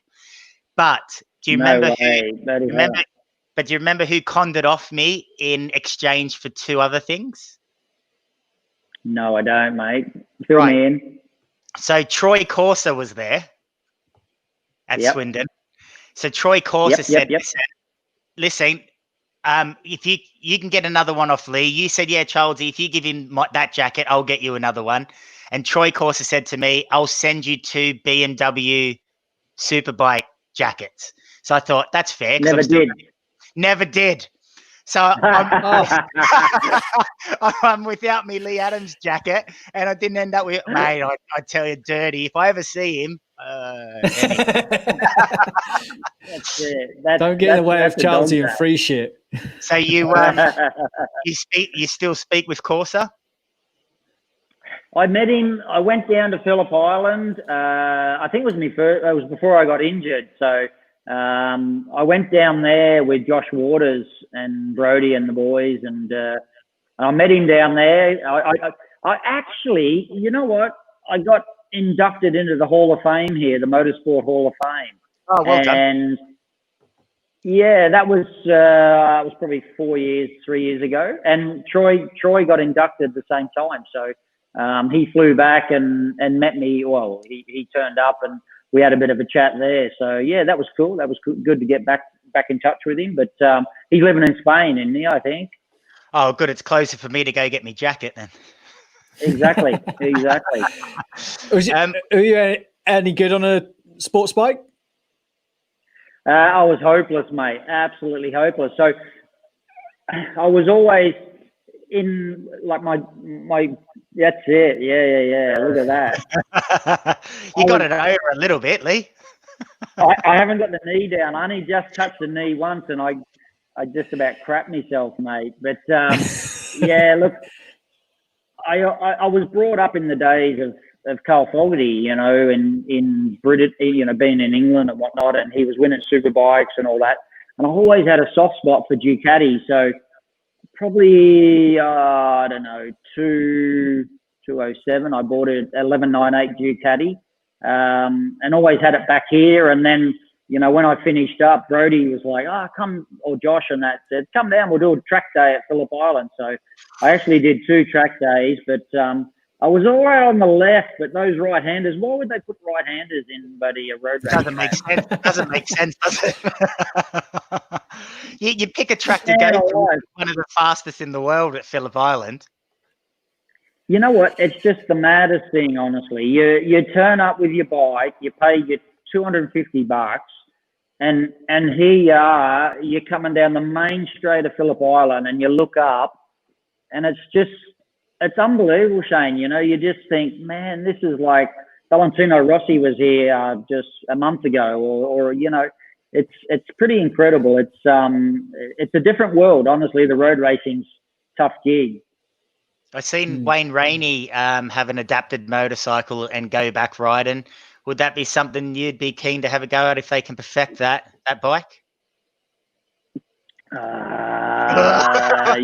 But do you remember But do you remember who conned it off me in exchange for two other things? No, I don't, mate. Fill me in. So Troy Corser was there at Swindon. So Troy Corser said, listen, if you can get another one off Lee. You said, yeah, Charlesy, if you give him that jacket, I'll get you another one. And Troy Corser said to me, I'll send you 2 BMW Superbike jackets. So I thought, that's fair. Never did. So I'm without me Leigh Adams jacket, and I didn't end up with, mate, I tell you dirty. If I ever see him, that's it. Don't get in the way of Chelsea and free shit. So you still speak with Corsa? I met him. I went down to Phillip Island. I think it was it was before I got injured. So I went down there with Josh Waters and Brody and the boys, and I met him down there. I actually, you know what? I got inducted into the Hall of Fame here, the Motorsport Hall of Fame. Oh, well done. And yeah, that was probably 3 years ago. And Troy got inducted at the same time. So he flew back and met me. Well, he turned up and we had a bit of a chat there. So yeah, that was cool. That was good to get back in touch with him. But he's living in Spain, isn't he, I think? Oh, good. It's closer for me to go get me jacket then. Exactly. Are you any good on a sports bike? I was hopeless, mate. Absolutely hopeless. So I was always in like my. That's it. Yeah. Look at that. You got it over a little bit, Lee. I haven't got the knee down. I only just touched the knee once, and I just about crapped myself, mate. But yeah, look, I was brought up in the days of Carl Fogarty, you know, in Britain, you know, being in England and whatnot, and he was winning superbikes and all that. And I always had a soft spot for Ducati, so probably I don't know 207. I bought it 1198 Ducati, and always had it back here. And then, you know, when I finished up, Brody was like, come, or Josh and that said, come down, we'll do a track day at Phillip Island. So I actually did 2 track days, but I was all right on the left, but those right-handers, why would they put right-handers in, buddy, a road race? Doesn't make sense, does it? you pick a track to go to one of the fastest in the world at Phillip Island. You know what? It's just the maddest thing, honestly. You turn up with your bike, you pay your $250, and here you are, you're coming down the main straight of Phillip Island, and you look up, and it's unbelievable, Shane. You know, you just think, man, this is like Valentino Rossi was here just a month ago, or you know, it's pretty incredible. It's a different world, honestly. The road racing's tough gig. I've seen Wayne Rainey have an adapted motorcycle and go back riding. Would that be something you'd be keen to have a go at if they can perfect that bike? Yeah,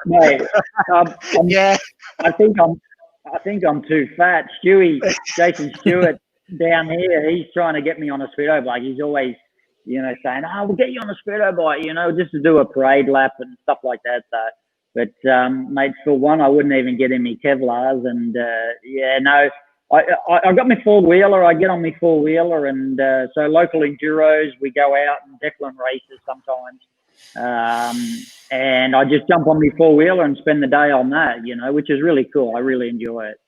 mate. Yeah. I think I think I'm too fat. Jason Stewart down here, he's trying to get me on a speedo bike. He's always, saying, "Oh, we'll get you on a speedo bike, just to do a parade lap and stuff like that." So, but mate, for one, I wouldn't even get in me Kevlars, and I got my four-wheeler. I get on my four-wheeler, and so local enduros, we go out and Declan races sometimes. And I just jump on my four-wheeler and spend the day on that, which is really cool. I really enjoy it.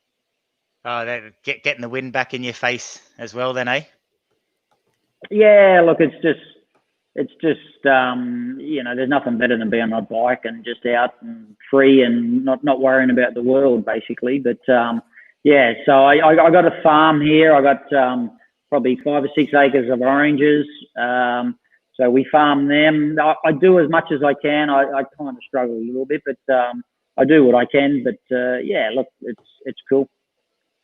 Oh, getting the wind back in your face as well then, eh? Yeah, look, it's just there's nothing better than being on a bike and just out and free and not worrying about the world, basically. But, so I got a farm here. I got probably 5 or 6 acres of oranges. So we farm them. I do as much as I can. I kind of struggle a little bit, but I do what I can. But look, it's cool.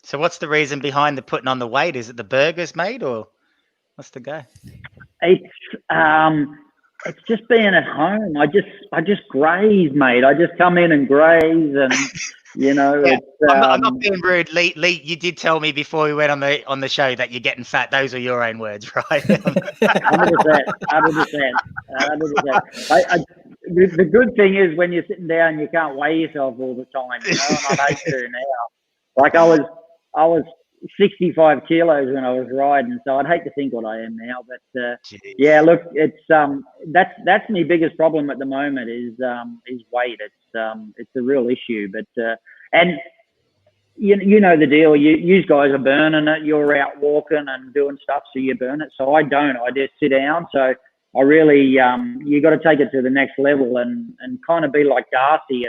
So what's the reason behind the putting on the weight? Is it the burgers, mate, or what's the go? It's just being at home. I just graze, mate. I just come in and graze, and I'm not being rude, Lee. You did tell me before we went on the show that you're getting fat. Those are your own words, right? 100%. The good thing is when you're sitting down, you can't weigh yourself all the time. And I hate to now. Like I was 65 kilos when I was riding, so I'd hate to think what I am now. But look, it's that's my biggest problem at the moment is weight. It's a real issue. But and you know the deal. You guys are burning it. You're out walking and doing stuff, so you burn it. So I don't. I just sit down. So I really you got to take it to the next level and kind of be like Darcy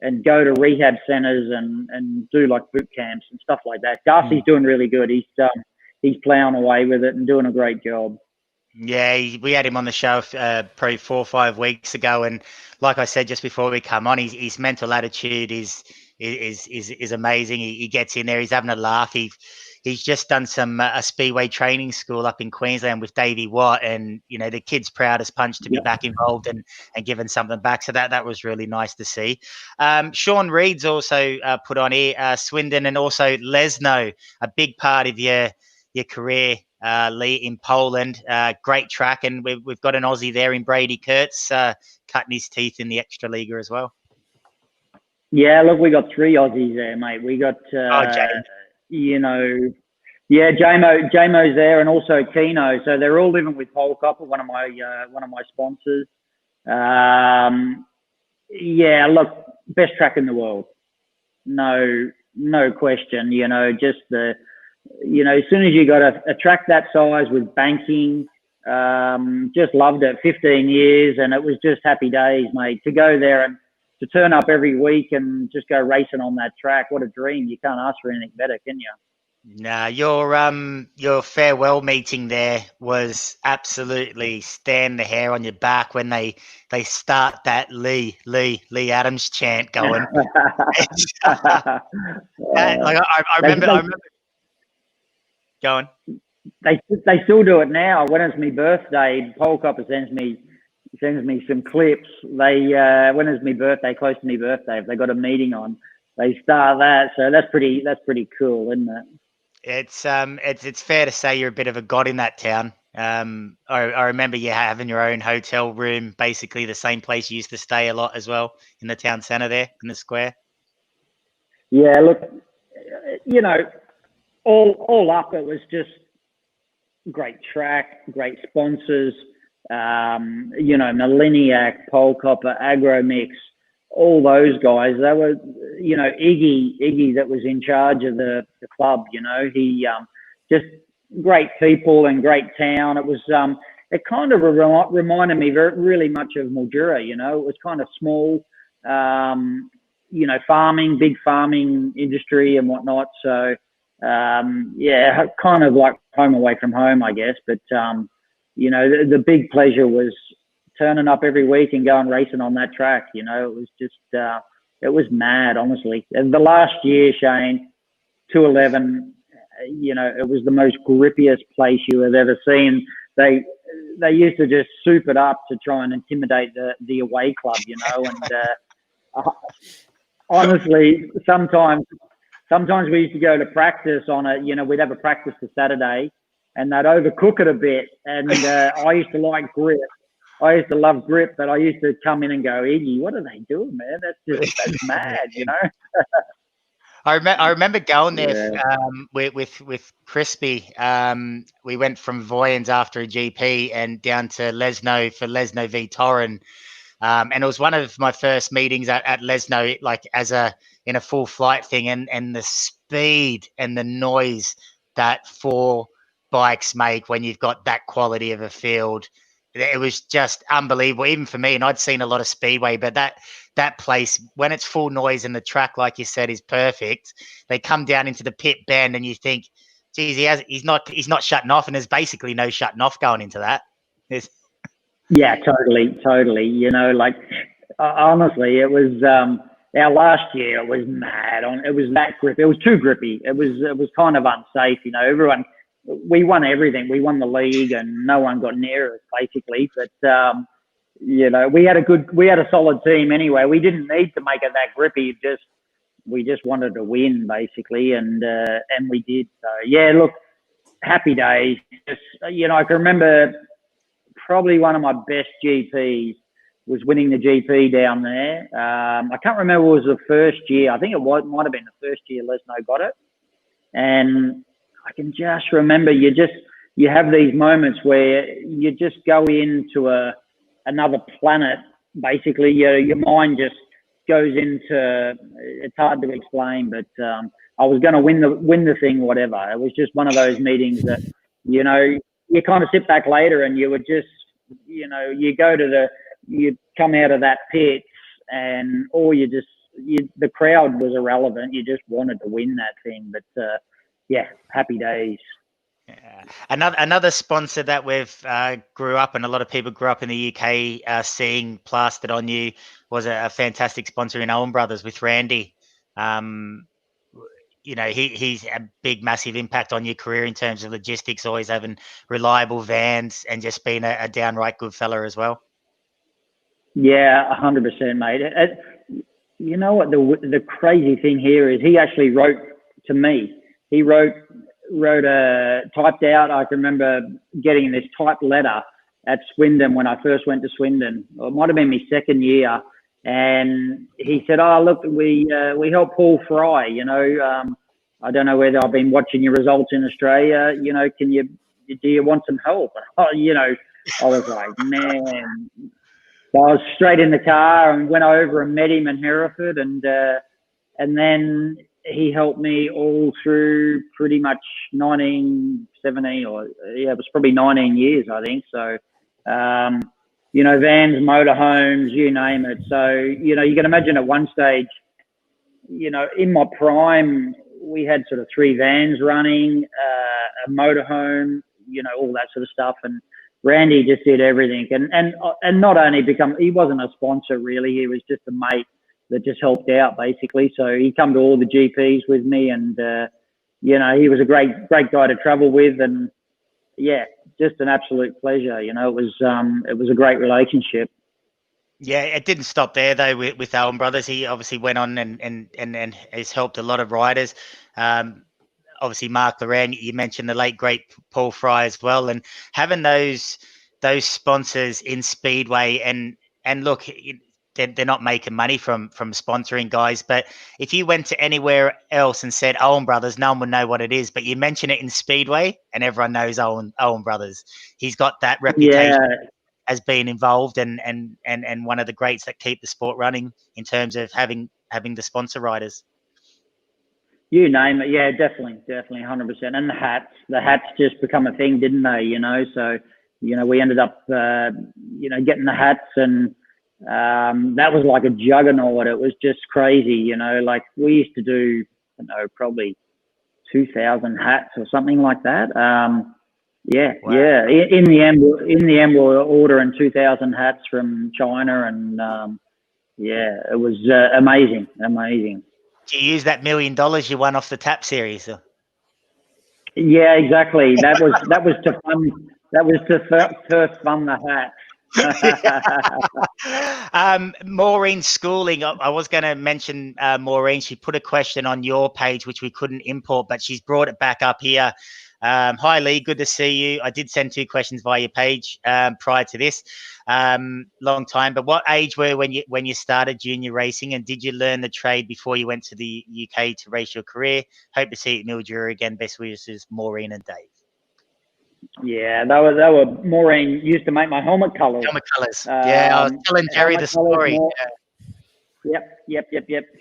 and go to rehab centers and do like boot camps and stuff like that. Darcy's doing really good. He's plowing away with it and doing a great job. Yeah, we had him on the show probably 4 or 5 weeks ago, and like I said just before we come on, his mental attitude is amazing. He gets in there, he's having a laugh. He's just done a speedway training school up in Queensland with Davey Watt, and the kid's proud as punch to be back involved and giving something back. So that was really nice to see. Sean Reed's also put on here Swindon and also Lesno, a big part of your career, Lee, in Poland. Great track, and we've got an Aussie there in Brady Kurtz cutting his teeth in the Extra Liga as well. Yeah, look, we got 3 Aussies there, mate. We got Jamo's there, and also Keno. So they're all living with Pole Copper, one of my sponsors. Look, best track in the world, no question. Just as soon as you got a track that size with banking, just loved it. 15 years, and it was just happy days, mate. To go there and to turn up every week and just go racing on that track, what a dream. You can't ask for anything better, can you? Nah, your farewell meeting there was absolutely stand the hair on your back when they start that Leigh Adams chant going. I remember going. They still do it now. When it's my birthday, Pole Copper sends me some clips. When it's my birthday, close to my birthday, if they got a meeting on, they start that. So that's pretty cool, isn't it? It's fair to say you're a bit of a god in that town. I remember you having your own hotel room, basically the same place you used to stay a lot as well, in the town centre there in the square. Yeah, look, all up, it was just great track, great sponsors. Millenniac, Pole Copper, Agromix, all those guys. They were, Iggy that was in charge of the club. He just great people and great town. It was it kind of reminded me really much of Mildura. It was kind of small, farming, big farming industry and whatnot. So kind of like home away from home, I guess. But the big pleasure was turning up every week and going racing on that track. It was just, it was mad, honestly. And the last year, Shane, 211, it was the most grippiest place you have ever seen. They used to just soup it up to try and intimidate the away club, and honestly, sometimes sometimes we used to go to practice on a, you know, we'd have a practice for Saturday, and they'd overcook it a bit. And I used to like grip. I used to love grip, but I used to come in and go, Iggy, what are they doing, man? That's mad, you know? I remember going there Yeah. with Crispy. We went from Voyens after a GP and down to Lesno for Lesno v Torren. And it was one of my first meetings at Lesno, like in a full flight thing, and the speed and the noise that 4 bikes make when you've got that quality of a field. It was just unbelievable, even for me. And I'd seen a lot of speedway, but that place, when it's full noise and the track, like you said, is perfect, they come down into the pit bend, and you think, geez, he's not shutting off, and there's basically no shutting off going into that. Yeah, totally. You know, like honestly, it was our last year. It was mad. It was that grip. It was too grippy. It was kind of unsafe. You know, we won everything. We won the league, and no one got near us basically. But you know, we had a solid team anyway. We didn't need to make it that grippy. We just wanted to win basically, and we did. So yeah, look, happy days. Just, you know, I can remember. Probably one of my best GPs was winning the GP down there. I can't remember if it was the first year. I think it might have been the first year Lesno got it. And I can just remember you have these moments where you just go into another planet. Basically, your mind just goes into. It's hard to explain, but I was going to win the thing, whatever. It was just one of those meetings that, you know, you kind of sit back later and you would just, you know, you come out of that pit and the crowd was irrelevant. You just wanted to win that thing. But yeah, happy days. Yeah. Another sponsor that we've grew up, and a lot of people grew up in the UK seeing plastered on you, was a fantastic sponsor in Owen Brothers with Randy. You know, he's a big, massive impact on your career in terms of logistics, always having reliable vans and just being a downright good fella as well. Yeah, 100%, mate. You know what the crazy thing here is? He actually wrote to me. He wrote typed out. I can remember getting this typed letter at Swindon when I first went to Swindon. It might have been my second year. And he said, "Oh, look, we help Paul Fry. You know, I don't know whether I've been watching your results in Australia. You know, do you want some help?" You know, I was like, man. So I was straight in the car and went over and met him in Hereford, and then he helped me all through pretty much 1917, it was probably 19 years, I think. So. You know, vans, motorhomes, you name it. So, you know, you can imagine at one stage, you know, in my prime, we had sort of 3 vans running, a motorhome, you know, all that sort of stuff. And Randy just did everything. And not only he wasn't a sponsor really, he was just a mate that just helped out basically. So he come to all the GPs with me, and, you know, he was a great guy to travel with. And yeah, just an absolute pleasure. You know, it was a great relationship. Yeah, it didn't stop there though with Owen Brothers. He obviously went on and has helped a lot of riders. Obviously Mark Loran, you mentioned the late great Paul Fry as well, and having those sponsors in Speedway and look, they're not making money from sponsoring guys, but if you went to anywhere else and said Owen Brothers, no one would know what it is, but you mention it in Speedway and everyone knows Owen Brothers. He's got that reputation as being involved and one of the greats that keep the sport running in terms of having the sponsor riders. You name it. Yeah, definitely 100%. And the hats just become a thing, didn't they? You know, so, you know, we ended up, you know, getting the hats, and that was like a juggernaut. It was just crazy, you know, like we used to do, I don't know, probably 2,000 hats or something like that. Yeah. In the end, we were ordering 2,000 hats from China, and yeah, it was amazing. Do you use that $1 million you won off the TAP series? Yeah, exactly. That was to fund. That was to first fund the hats. Maureen Schooling, I was going to mention Maureen. She put a question on your page, which we couldn't import, but she's brought it back up here. Hi, Leigh. Good to see you. I did send 2 questions via your page prior to this. Long time. But what age were when you started junior racing, and did you learn the trade before you went to the UK to race your career? Hope to see you at Mildura again. Best wishes, Maureen and Dave. Yeah, they were Maureen used to make my helmet colours. Helmet colours. Yeah, I was telling Jerry the story. Yep.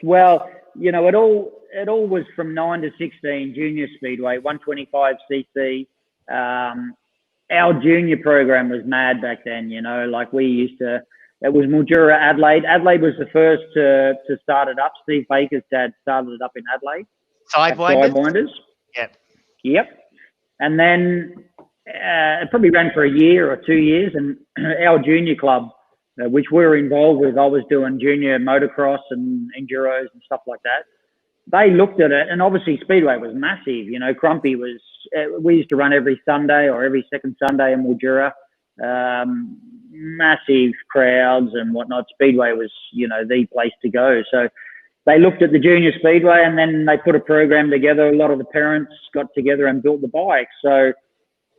Well, you know, it all was from 9 to 16 junior speedway, 125cc. Our junior program was mad back then, you know, like we used to, it was Mildura, Adelaide. Adelaide was the first to start it up. Steve Baker's dad started it up in Adelaide. Sidewinders. Yep. And then it probably ran for a year or 2 years. And our junior club, which we were involved with, I was doing junior motocross and enduros and stuff like that. They looked at it, and obviously Speedway was massive. You know, Crumpy was, we used to run every Sunday or every second Sunday in Mildura. Massive crowds and whatnot. Speedway was, you know, the place to go. So they looked at the junior Speedway, and then they put a program together. A lot of the parents got together and built the bike. So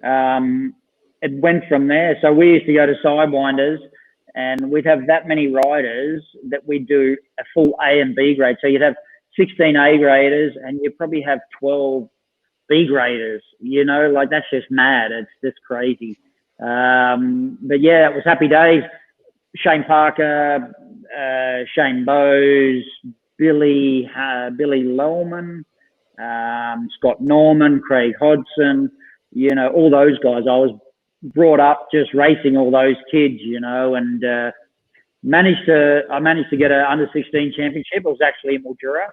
it went from there. So we used to go to Sidewinders, and we'd have that many riders that we'd do a full A and B grade. So you'd have 16 A graders, and you probably have 12 B graders, you know, like that's just mad. It's just crazy. But yeah, it was happy days. Shane Parker, Shane Bowes, Billy Lowman, Scott Norman, Craig Hodson, you know, all those guys. I was brought up just racing all those kids, you know, and I managed to get an under 16 championship. It was actually in Mildura.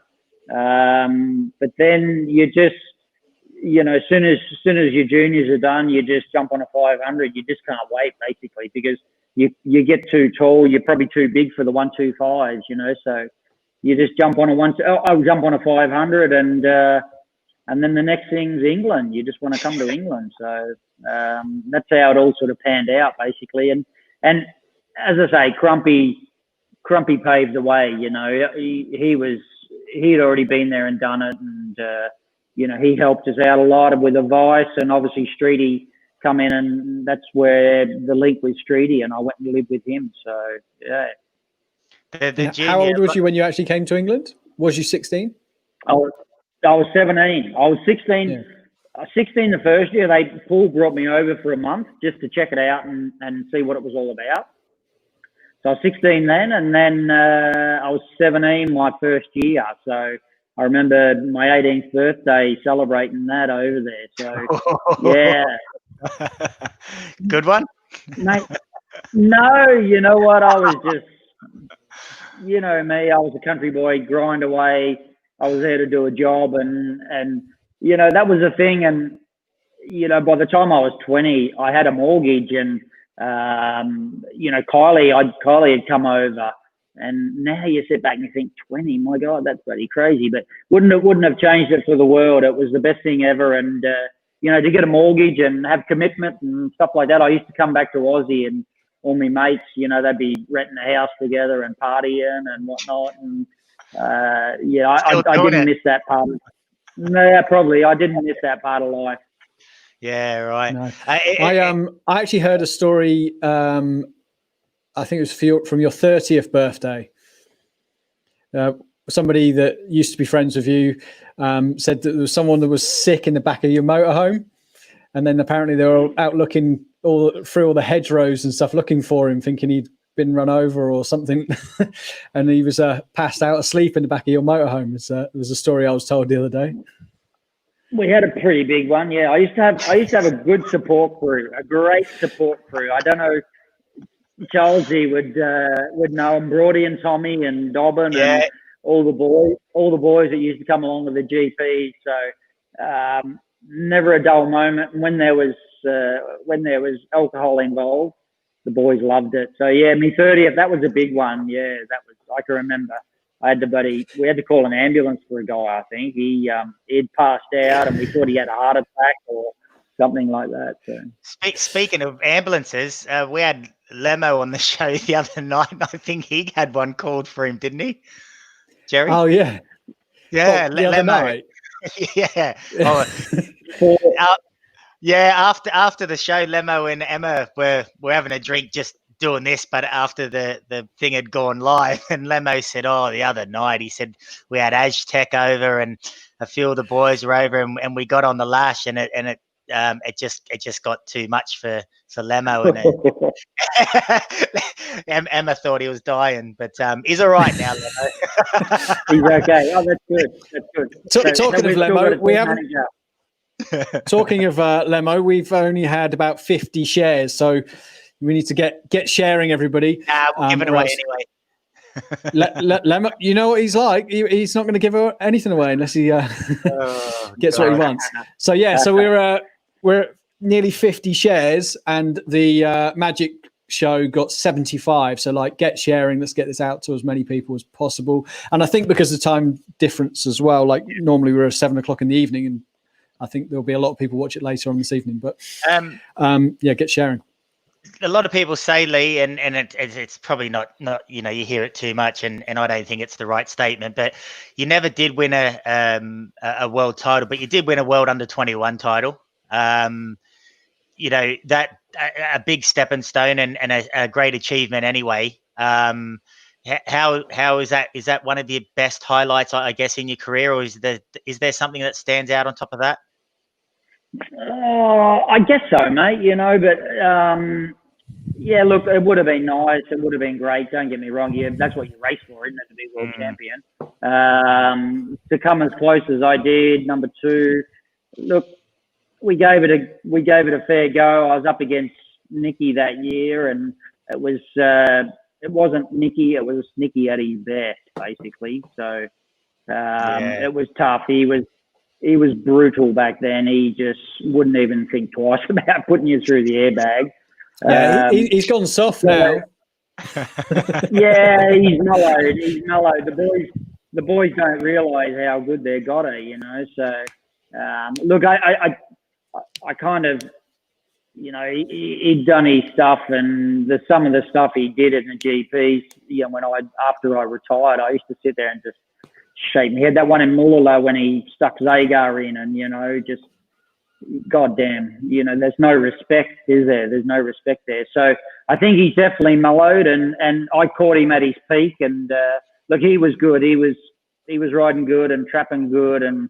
But then you just, you know, as soon as your juniors are done, you just jump on a 500. You just can't wait, basically, because you get too tall. You're probably too big for the 125s, you know. So you just jump on I'll jump on a 500, and then the next thing's England. You just want to come to England. So that's how it all sort of panned out, basically. And as I say, Crumpy paved the way. You know, he'd already been there and done it, and you know, he helped us out a lot with advice, and obviously Streety come in, and that's where the link with Streety, and I went and lived with him. So yeah. How old was you when you actually came to England? Was you 16? I was 17. I was 16. Yeah. 16 the first year. Paul brought me over for a month just to check it out and see what it was all about. So I was 16 then, and then I was 17 my first year. So I remember my 18th birthday celebrating that over there. So yeah. Good one? Mate, no, you know what? I was just, you know me, I was a country boy, grind away. I was there to do a job, and you know, that was the thing. And, you know, by the time I was 20, I had a mortgage, and, you know, Kylie had come over, and now you sit back and you think 20, my God, that's bloody crazy, but wouldn't have changed it for the world. It was the best thing ever. And, you know, to get a mortgage and have commitment and stuff like that. I used to come back to Aussie, and all my mates, you know, they'd be renting a house together and partying and whatnot. And, yeah, I didn't miss that part. No, probably. I didn't miss that part of life. Yeah, right. No. I actually heard a story, I think it was from your 30th birthday. Somebody that used to be friends with you said that there was someone that was sick in the back of your motorhome, and then apparently they were out looking through all the hedgerows and stuff, looking for him, thinking he'd been run over or something, and he was passed out asleep in the back of your motorhome. It was a story I was told the other day. We had a pretty big one, yeah. I used to have a good support crew, a great support crew. I don't know, Charlesy would know him, Brody and Tommy and Dobbin, yeah, and all the boys that used to come along with the GP. So never a dull moment. And when there was alcohol involved, the boys loved it. So yeah, me 30th, that was a big one. Yeah, that was, I can remember. We had to call an ambulance for a guy. I think he'd passed out, and we thought he had a heart attack or something like that. So. Speaking of ambulances, we had Lemo on the show the other night. And I think he had one called for him, didn't he, Jerry? Oh yeah, Yeah, the other Lemo. night. Yeah. Oh, yeah. After the show, Lemo and Emma were having a drink, just doing this. But after the thing had gone live, and Lemo said, "Oh, the other night," he said, "we had Aztec over, and a few of the boys were over, and we got on the lash, and it just got too much for Lemo, and Emma thought he was dying, but he's all right now, Lemo." He's okay. Oh, that's good. That's good. Talking of Lemo, we haven't. Talking of Lemo, we've only had about 50 shares, so we need to get sharing, everybody. We'll give it away anyway. Lemo, you know what he's like. He's not going to give anything away unless he gets what he wants. So yeah, so we're nearly 50 shares, and the Magic show got 75. So like, get sharing. Let's get this out to as many people as possible. And I think because of time difference as well, like normally we're at 7 o'clock in the evening, and I think there'll be a lot of people watch it later on this evening. But yeah, get sharing. A lot of people say, Lee, and it's probably not you hear it too much, and I don't think it's the right statement, but you never did win a world title, but you did win a world under 21 title. That a big stepping stone and a great achievement anyway. How is that? Is that one of the best highlights, I guess, in your career, or is there something that stands out on top of that? I guess so, mate. But yeah, look, it would have been nice. It would have been great. Don't get me wrong. Yeah, that's what you race for, isn't it? To be world champion. To come as close as I did, number 2. Look, we gave it a fair go. I was up against Nicky that year, and it wasn't Nicky. It was Nicky at his best, basically. So it was tough. He was brutal back then. He just wouldn't even think twice about putting you through the airbag. Yeah, he's gone soft now. Yeah, he's mellowed. The boys don't realise how good they're got it, So look, I kind of, he'd done his stuff, and some of the stuff he did in the GPs. After I retired, I used to sit there and just shake my head. That one in Mooloolah when he stuck Zagar in, and just goddamn, there's no respect, is there? There's no respect there. So I think he's definitely mellowed, and I caught him at his peak, and look, he was good. He was riding good and trapping good, and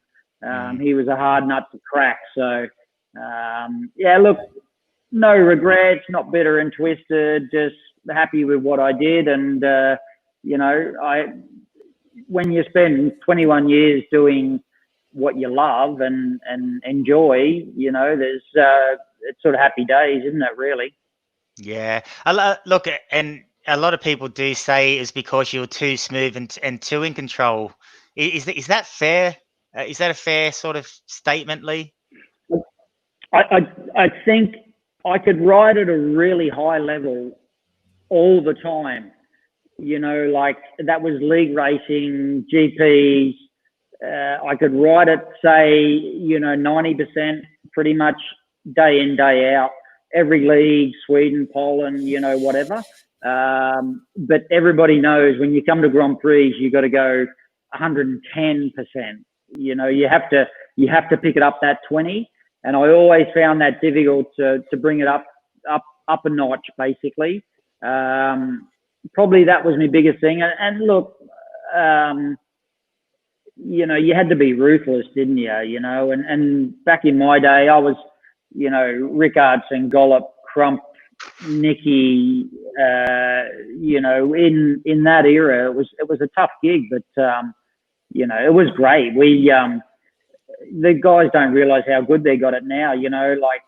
he was a hard nut to crack. So yeah, look, no regrets, not bitter and twisted, just happy with what I did, and when you spend 21 years doing what you love and enjoy, there's it's sort of happy days, isn't it, really? Yeah. Look, and a lot of people do say it's because you're too smooth and too in control. Is that fair? Is that a fair sort of statement, Lee? I think I could ride at a really high level all the time. Like that was league racing, GPs. I could ride it, say, 90% pretty much day in, day out. Every league, Sweden, Poland, whatever. But everybody knows when you come to Grand Prix, you got to go 110%. You have to pick it up that 20. And I always found that difficult to bring it up a notch, basically. Probably that was my biggest thing. And look, you had to be ruthless, didn't you? And back in my day, I was, Rickardsson, Gollop, Crump, Nicky, in that era, it was a tough gig, but, it was great. The guys don't realize how good they got it now, like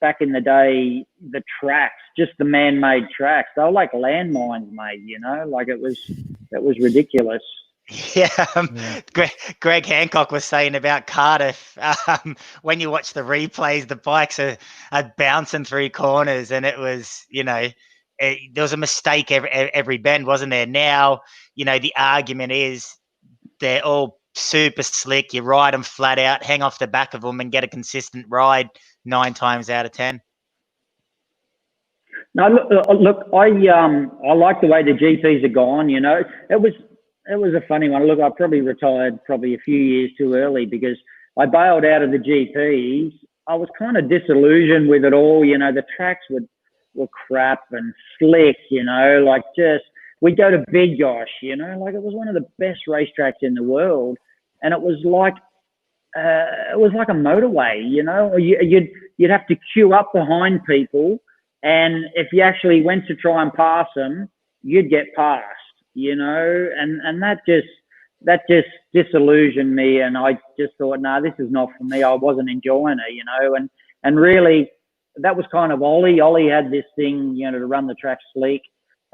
back in the day, the tracks, just the man-made tracks, they were like landmines, mate, like it was ridiculous. Yeah, Greg Hancock was saying about Cardiff, when you watch the replays, the bikes are bouncing through corners, and it was, there was a mistake every bend, wasn't there? Now, the argument is they're all super slick. You ride them flat out, hang off the back of them, and get a consistent ride 9 times out of 10. No, look, I like the way the GPs are gone. You know, it was a funny one. Look, I probably retired a few years too early because I bailed out of the GPs. I was kind of disillusioned with it all. You know, the tracks were crap and slick. You know, like just we'd go to Big Gosh. You know, like it was one of the best racetracks in the world, and it was like a motorway. You know, you'd have to queue up behind people. And if you actually went to try and pass them, you'd get passed, you know, and that just disillusioned me. And I just thought, no, this is not for me. I wasn't enjoying it, you know, and really that was kind of Ollie. Ollie had this thing, you know, to run the track slick.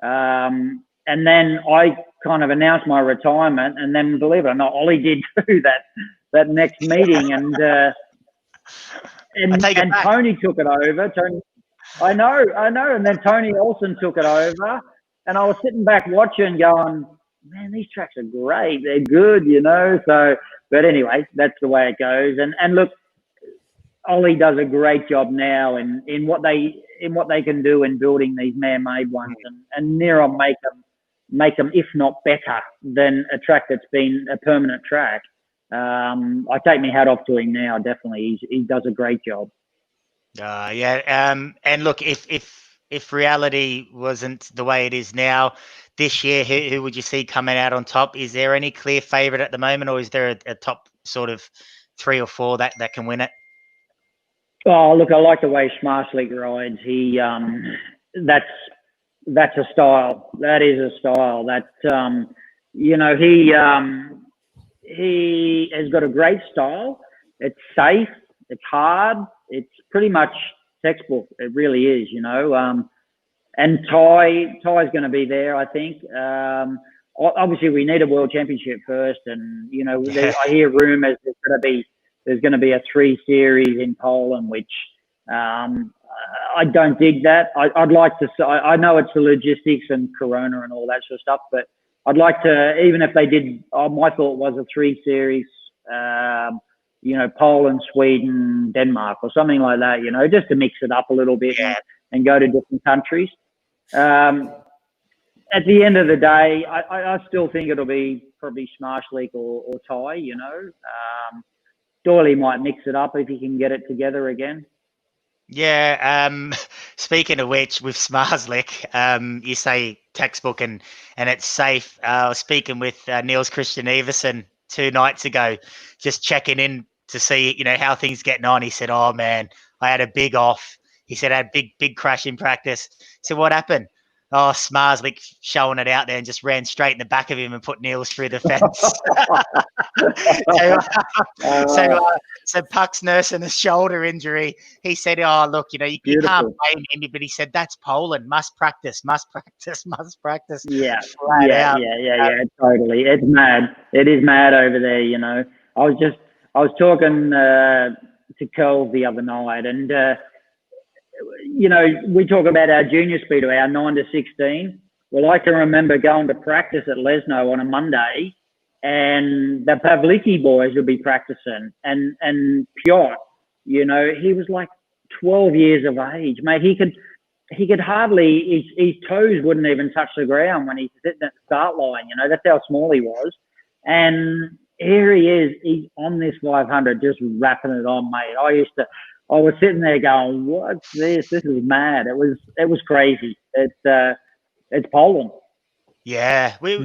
And then I kind of announced my retirement, and then believe it or not, Ollie did do that next meeting. And Tony took it over. I know. And then Tony Olsen took it over, and I was sitting back watching, going, "Man, these tracks are great. They're good, you know." So, but anyway, that's the way it goes. And look, Ollie does a great job now in what they can do in building these man-made ones, and Nero make them, if not better than a track that's been a permanent track. I take my hat off to him now. Definitely, he does a great job. And look, if reality wasn't the way it is now, this year, who would you see coming out on top? Is there any clear favourite at the moment, or is there a top sort of 3 or 4 that can win it? Oh, look, I like the way Schmarslik rides. He, that's a style. That is a style. That, you know, he has got a great style. It's safe. It's hard. It's pretty much textbook. It really is, you know. And Ty's going to be there, I think. Obviously, we need a world championship first, and you know, I hear rumours there's going to be a 3 series in Poland, which I don't dig that. I'd like to. I know it's the logistics and Corona and all that sort of stuff, but I'd like to, even if they did. My thought was a 3 series. You know, Poland, Sweden, Denmark, or something like that, you know, just to mix it up a little bit and go to different countries. At the end of the day, I still think it'll be probably Schmarslik or Ty, you know. Doyley might mix it up if he can get it together again. Yeah. Speaking of which, with Schmarslik, you say textbook and it's safe. I was speaking with Niels Christian Everson 2 nights ago, just checking in to see, you know, how things getting on. He said, "Oh man, I had a big off." He said, "I had big crash in practice." So what happened? Oh, Schmarslik showing it out there and just ran straight in the back of him and put Niels through the fence. So Puck's nursing a shoulder injury. He said, "Oh, look, you know, you can't blame him," but he said, "That's Poland. Must practice. Yeah, totally. It's mad. It is mad over there, you know. I was talking to Curl the other night, and you know, we talk about our junior speedway, our 9 to 16. Well, I can remember going to practice at Lesno on a Monday, and the Pavlicki boys would be practicing, and Piotr, you know, he was like 12 years of age, mate. He could hardly, his toes wouldn't even touch the ground when he's sitting at the start line, you know. That's how small he was. And here he is, he's on this 500, just wrapping it on, mate. I was sitting there going, "What's this? This is mad." It was crazy. It's Poland. Yeah, we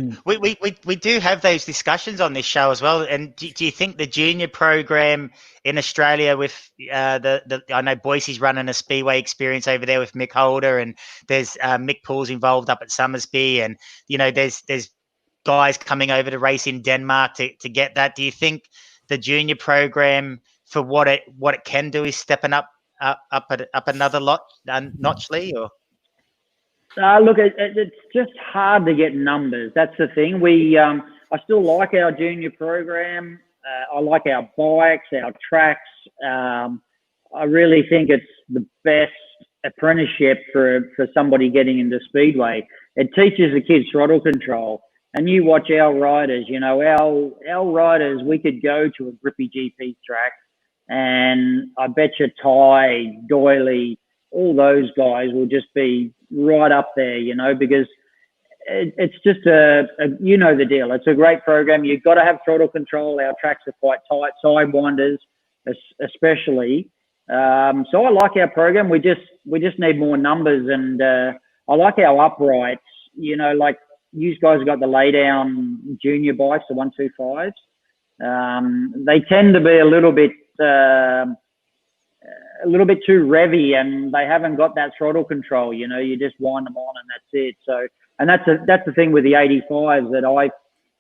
do have those discussions on this show as well. And do you think the junior program in Australia with I know Boise's running a speedway experience over there with Mick Holder, and there's Mick Poole's involved up at Summersby, and you know there's guys coming over to race in Denmark to get that. Do you think the junior program, for what it can do, is stepping up another notch, Leigh? Or look, it's just hard to get numbers. That's the thing. I still like our junior program. I like our bikes, our tracks. I really think it's the best apprenticeship for somebody getting into speedway. It teaches the kids throttle control. And you watch our riders, you know, our riders, we could go to a grippy GP track, and I bet you Ty, Doyley, all those guys will just be right up there, you know, because it's just you know the deal. It's a great program. You've got to have throttle control. Our tracks are quite tight, sidewinders especially. So I like our program. We just need more numbers, and I like our uprights. You know, like you guys have got the lay down junior bikes, the 125s. They tend to be a little bit too revvy, and they haven't got that throttle control. You know, you just wind them on and that's it. So, and that's the thing with the 85s that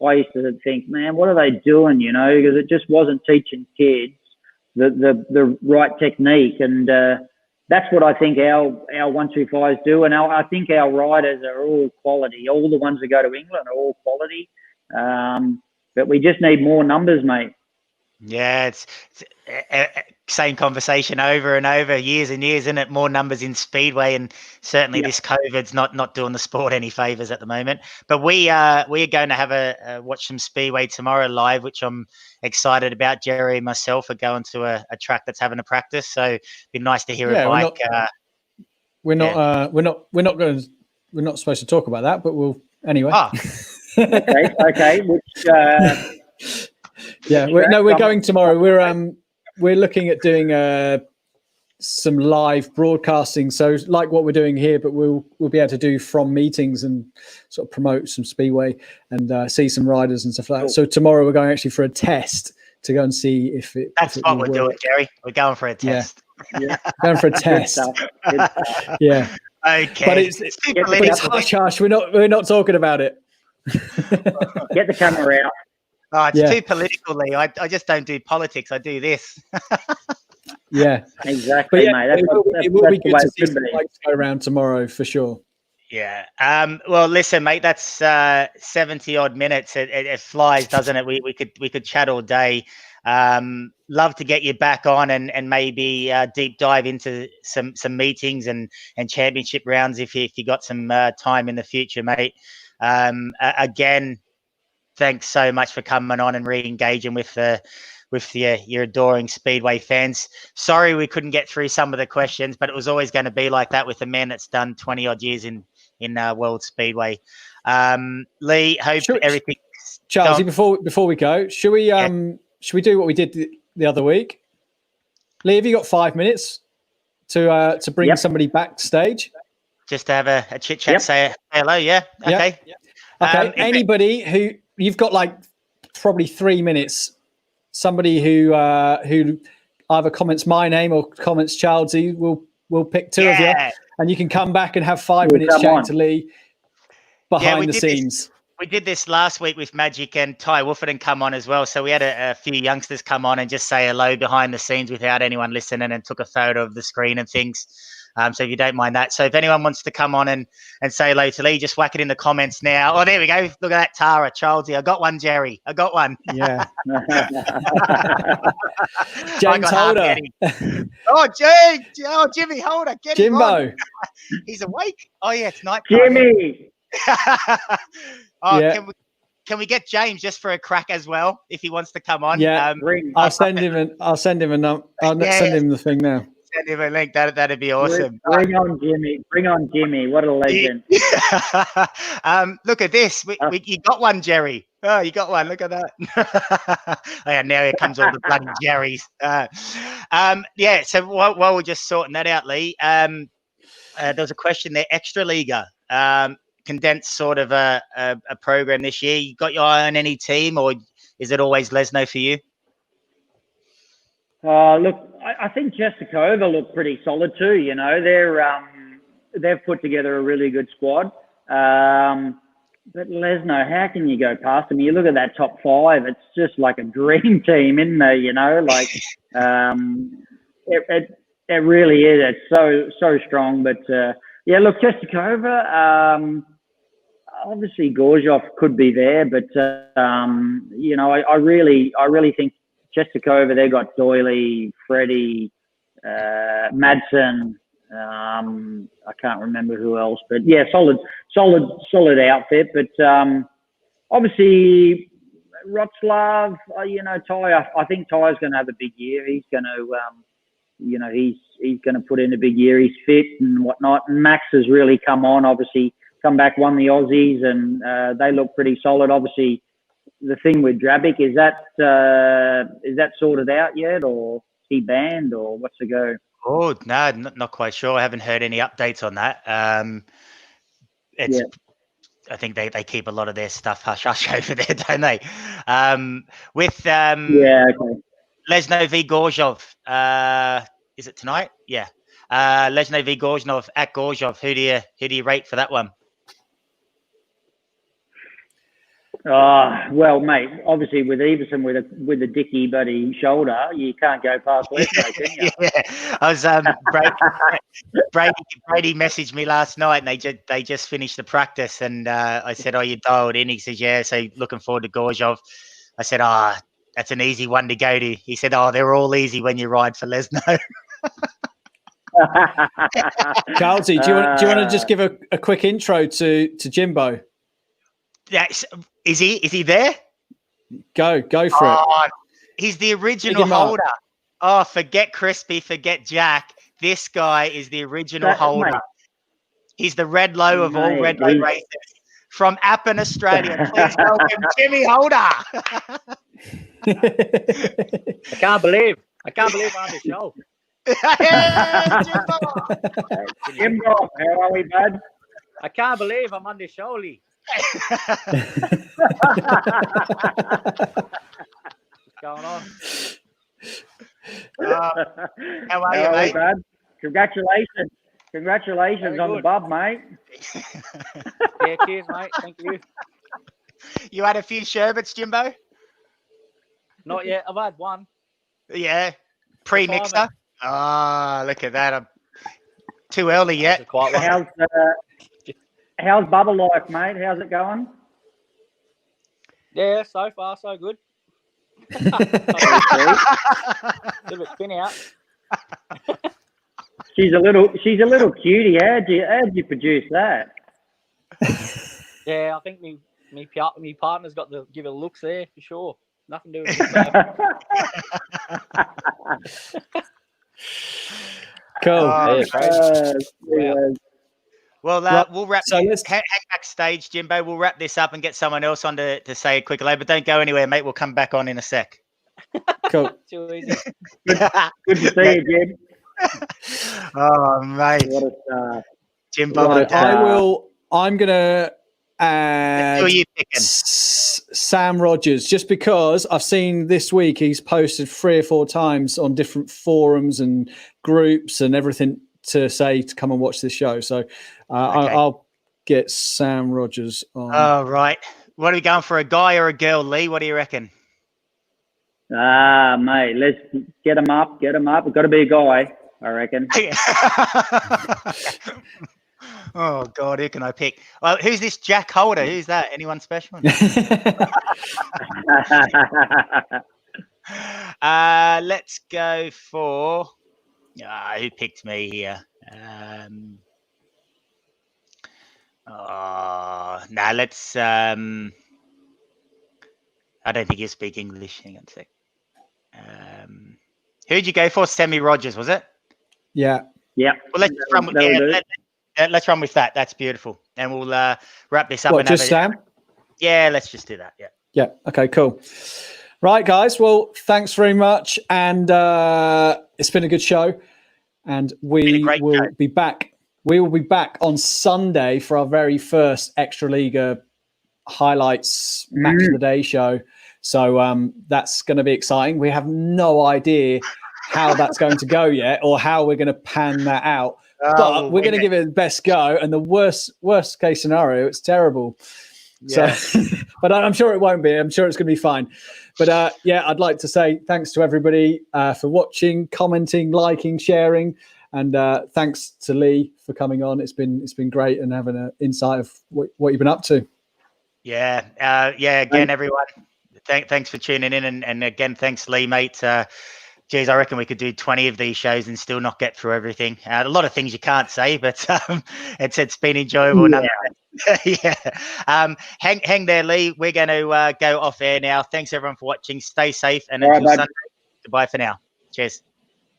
I used to think, man, what are they doing? You know, because it just wasn't teaching kids the right technique, and that's what I think our 125s do. And I think our riders are all quality. All the ones that go to England are all quality, but we just need more numbers, mate. Yeah, it's same conversation over and over, years and years, isn't it? More numbers in Speedway, and certainly this COVID's not doing the sport any favors at the moment. But we are going to have a watch some Speedway tomorrow live, which I'm excited about. Jerry and myself are going to a track that's having a practice, so it'd be nice to hear a bike. We're not supposed to talk about that, but we'll anyway. Oh. okay. Which, we're going tomorrow. We're looking at doing some live broadcasting, so like what we're doing here, but we'll be able to do from meetings and sort of promote some Speedway and see some riders and stuff like that. So tomorrow we're going actually for a test to go and see if it. That's if it what we're work. doing, Jerry. We're going for a test. Yeah. Going for a test. Yeah. Okay. But it's hush. We're not talking about it. Get the camera out. Oh, it's too political, Lee. I just don't do politics. I do this. Yeah, exactly, mate. It will be good to see some bikes go around tomorrow for sure. Yeah. Well, listen, mate. That's 70 odd minutes. It flies, doesn't it? We could chat all day. Love to get you back on and maybe deep dive into some meetings and championship rounds if you got some time in the future, mate. Again, thanks so much for coming on and re-engaging with your adoring Speedway fans. Sorry we couldn't get through some of the questions, but it was always going to be like that with a man that's done 20 odd years in World Speedway. Lee, hope everything. Charlesy, before we go, should we do what we did the other week? Lee, have you got 5 minutes to bring somebody backstage? Just to have a chit chat, say hello. Yeah. Okay. Yep. Okay. Anybody who you've got like probably 3 minutes. Somebody who either comments my name or comments Charlesy, we'll pick two of you, and you can come back and have 5 minutes chatting to Lee behind the scenes. We did this last week with Magic and Ty Wolford come on as well. So we had a few youngsters come on and just say hello behind the scenes without anyone listening and took a photo of the screen and things. So if you don't mind that. So if anyone wants to come on and say hello to Lee, just whack it in the comments now. Oh, there we go. Look at that, Tara, Charlesy. I got one, Jerry. I got one. Yeah. James Holder. Oh, James. Oh, Jimmy Holder. Get Jimbo. him on. He's awake. Oh, yeah, it's night. Jimmy. Can we get James just for a crack as well if he wants to come on? Yeah, I'll send him send him the thing now. Send him a link. That'd be awesome. Bring on Jimmy. Bring on Jimmy. What a legend. Look at this. You got one, Jerry. Oh, you got one. Look at that. Yeah, now here comes all the bloody Jerrys. So while we're just sorting that out, Lee, there was a question there. Extra Liga. Condensed sort of a program this year. You got your eye on any team, or is it always Lesno for you? Look, I think Chesterkova look pretty solid too. You know, they've put together a really good squad. But Lesno, how can you go past them? You look at that top five; it's just like a dream team, isn't there? You know, like it really is. It's so strong. But yeah, look, Chesterkova. Obviously, Gorjov could be there, but you know, I really think Chesterkova. They've got Doyley, Freddie, Madsen. I can't remember who else, but yeah, solid outfit. But obviously, Wroclaw. You know, Ty. I think Ty's going to have a big year. He's going to, he's going to put in a big year. He's fit and whatnot. And Max has really come on. Obviously, come back, won the Aussies, and they look pretty solid. Obviously, the thing with Drabic is that sorted out yet, or is he banned, or what's the go? Oh no, not quite sure. I haven't heard any updates on that. I think they keep a lot of their stuff hush hush over there, don't they? With Okay. Lesno v Gorzhov, is it tonight? Yeah. Lesno v Gorzhov at Gorzhov. Who do you rate for that one? Well, mate, obviously with Everson with a dicky buddy shoulder, you can't go past Lesno, can you? Yeah, I was Brady messaged me last night, and they just finished the practice, and I said, "Oh, you dialed in?" He says, "Yeah." So looking forward to Gorzhov. I said, that's an easy one to go to. He said, "Oh, they're all easy when you ride for Lesno." Charlesy, do you want to just give a quick intro to Jimbo? Yes, is he there? Go for it. He's the original holder. Oh, forget Crispy, forget Jack. This guy is the original holder. Mate. He's the red low of all red low racers. From Appin, Australia, please welcome Jimmy Holder. I can't believe I'm on the show. Hey, Jimbo, how are we, bud? I can't believe I'm on the show, Lee. What's going on? How are you, mate? Bud? Congratulations on the bub, mate. Yeah, cheers, mate. Thank you. You had a few sherbets, Jimbo? Not yet. I've had one. Yeah. Pre-mixer? Look at that. I'm too early yet. How's bubble life, mate? How's it going? Yeah, so far so good. A bit thin out. She's a little cutie. How'd you produce that? Yeah, I think me partner's got to give it a look there for sure. Nothing to do with it. Cool. Well, we'll wrap. So hang backstage, Jimbo. We'll wrap this up and get someone else on to say a quick hello. But don't go anywhere, mate. We'll come back on in a sec. Cool. Too easy. Good to see you, Jim. Oh, mate. What a star. Jimbo. I'm gonna add who are you picking? Sam Rogers, just because I've seen this week he's posted 3 or 4 times on different forums and groups and everything to say to come and watch this show. So I'll get Sam Rogers on. Oh, right. What are we going for, a guy or a girl, Lee? What do you reckon? Mate, let's get him up. It's got to be a guy, I reckon. Oh, God, who can I pick? Well, who's this Jack Holder? Who's that? Anyone special? Let's go for... who picked me here? Let's... I don't think you speak English. Hang on a sec. Who'd you go for? Sammy Rogers, was it? Yeah. Yeah. Well, let's run with that. That's beautiful. And we'll wrap this up. What, just Sam? Yeah, let's just do that. Yeah. Yeah. Okay, cool. Right, guys. Well, thanks very much. And it's been a good show. And we will be back. We will be back on Sunday for our very first Extra Liga highlights match of the day show. So that's going to be exciting. We have no idea how that's going to go yet, or how we're going to pan that out. But we're going to give it the best go. And the worst case scenario, it's terrible. Yeah. So, but I'm sure it won't be. I'm sure it's going to be fine. But I'd like to say thanks to everybody for watching, commenting, liking, sharing, and thanks to Lee for coming on. It's been great and having an insight of what you've been up to. Yeah. Again, everyone, thanks for tuning in, and again, thanks, Lee, mate. Geez, I reckon we could do 20 of these shows and still not get through everything. A lot of things you can't say, but it's been enjoyable. Yeah. Hang there, Lee. We're going to go off air now. Thanks, everyone, for watching. Stay safe, and until Sunday, goodbye for now. Cheers.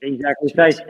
Exactly. Cheers.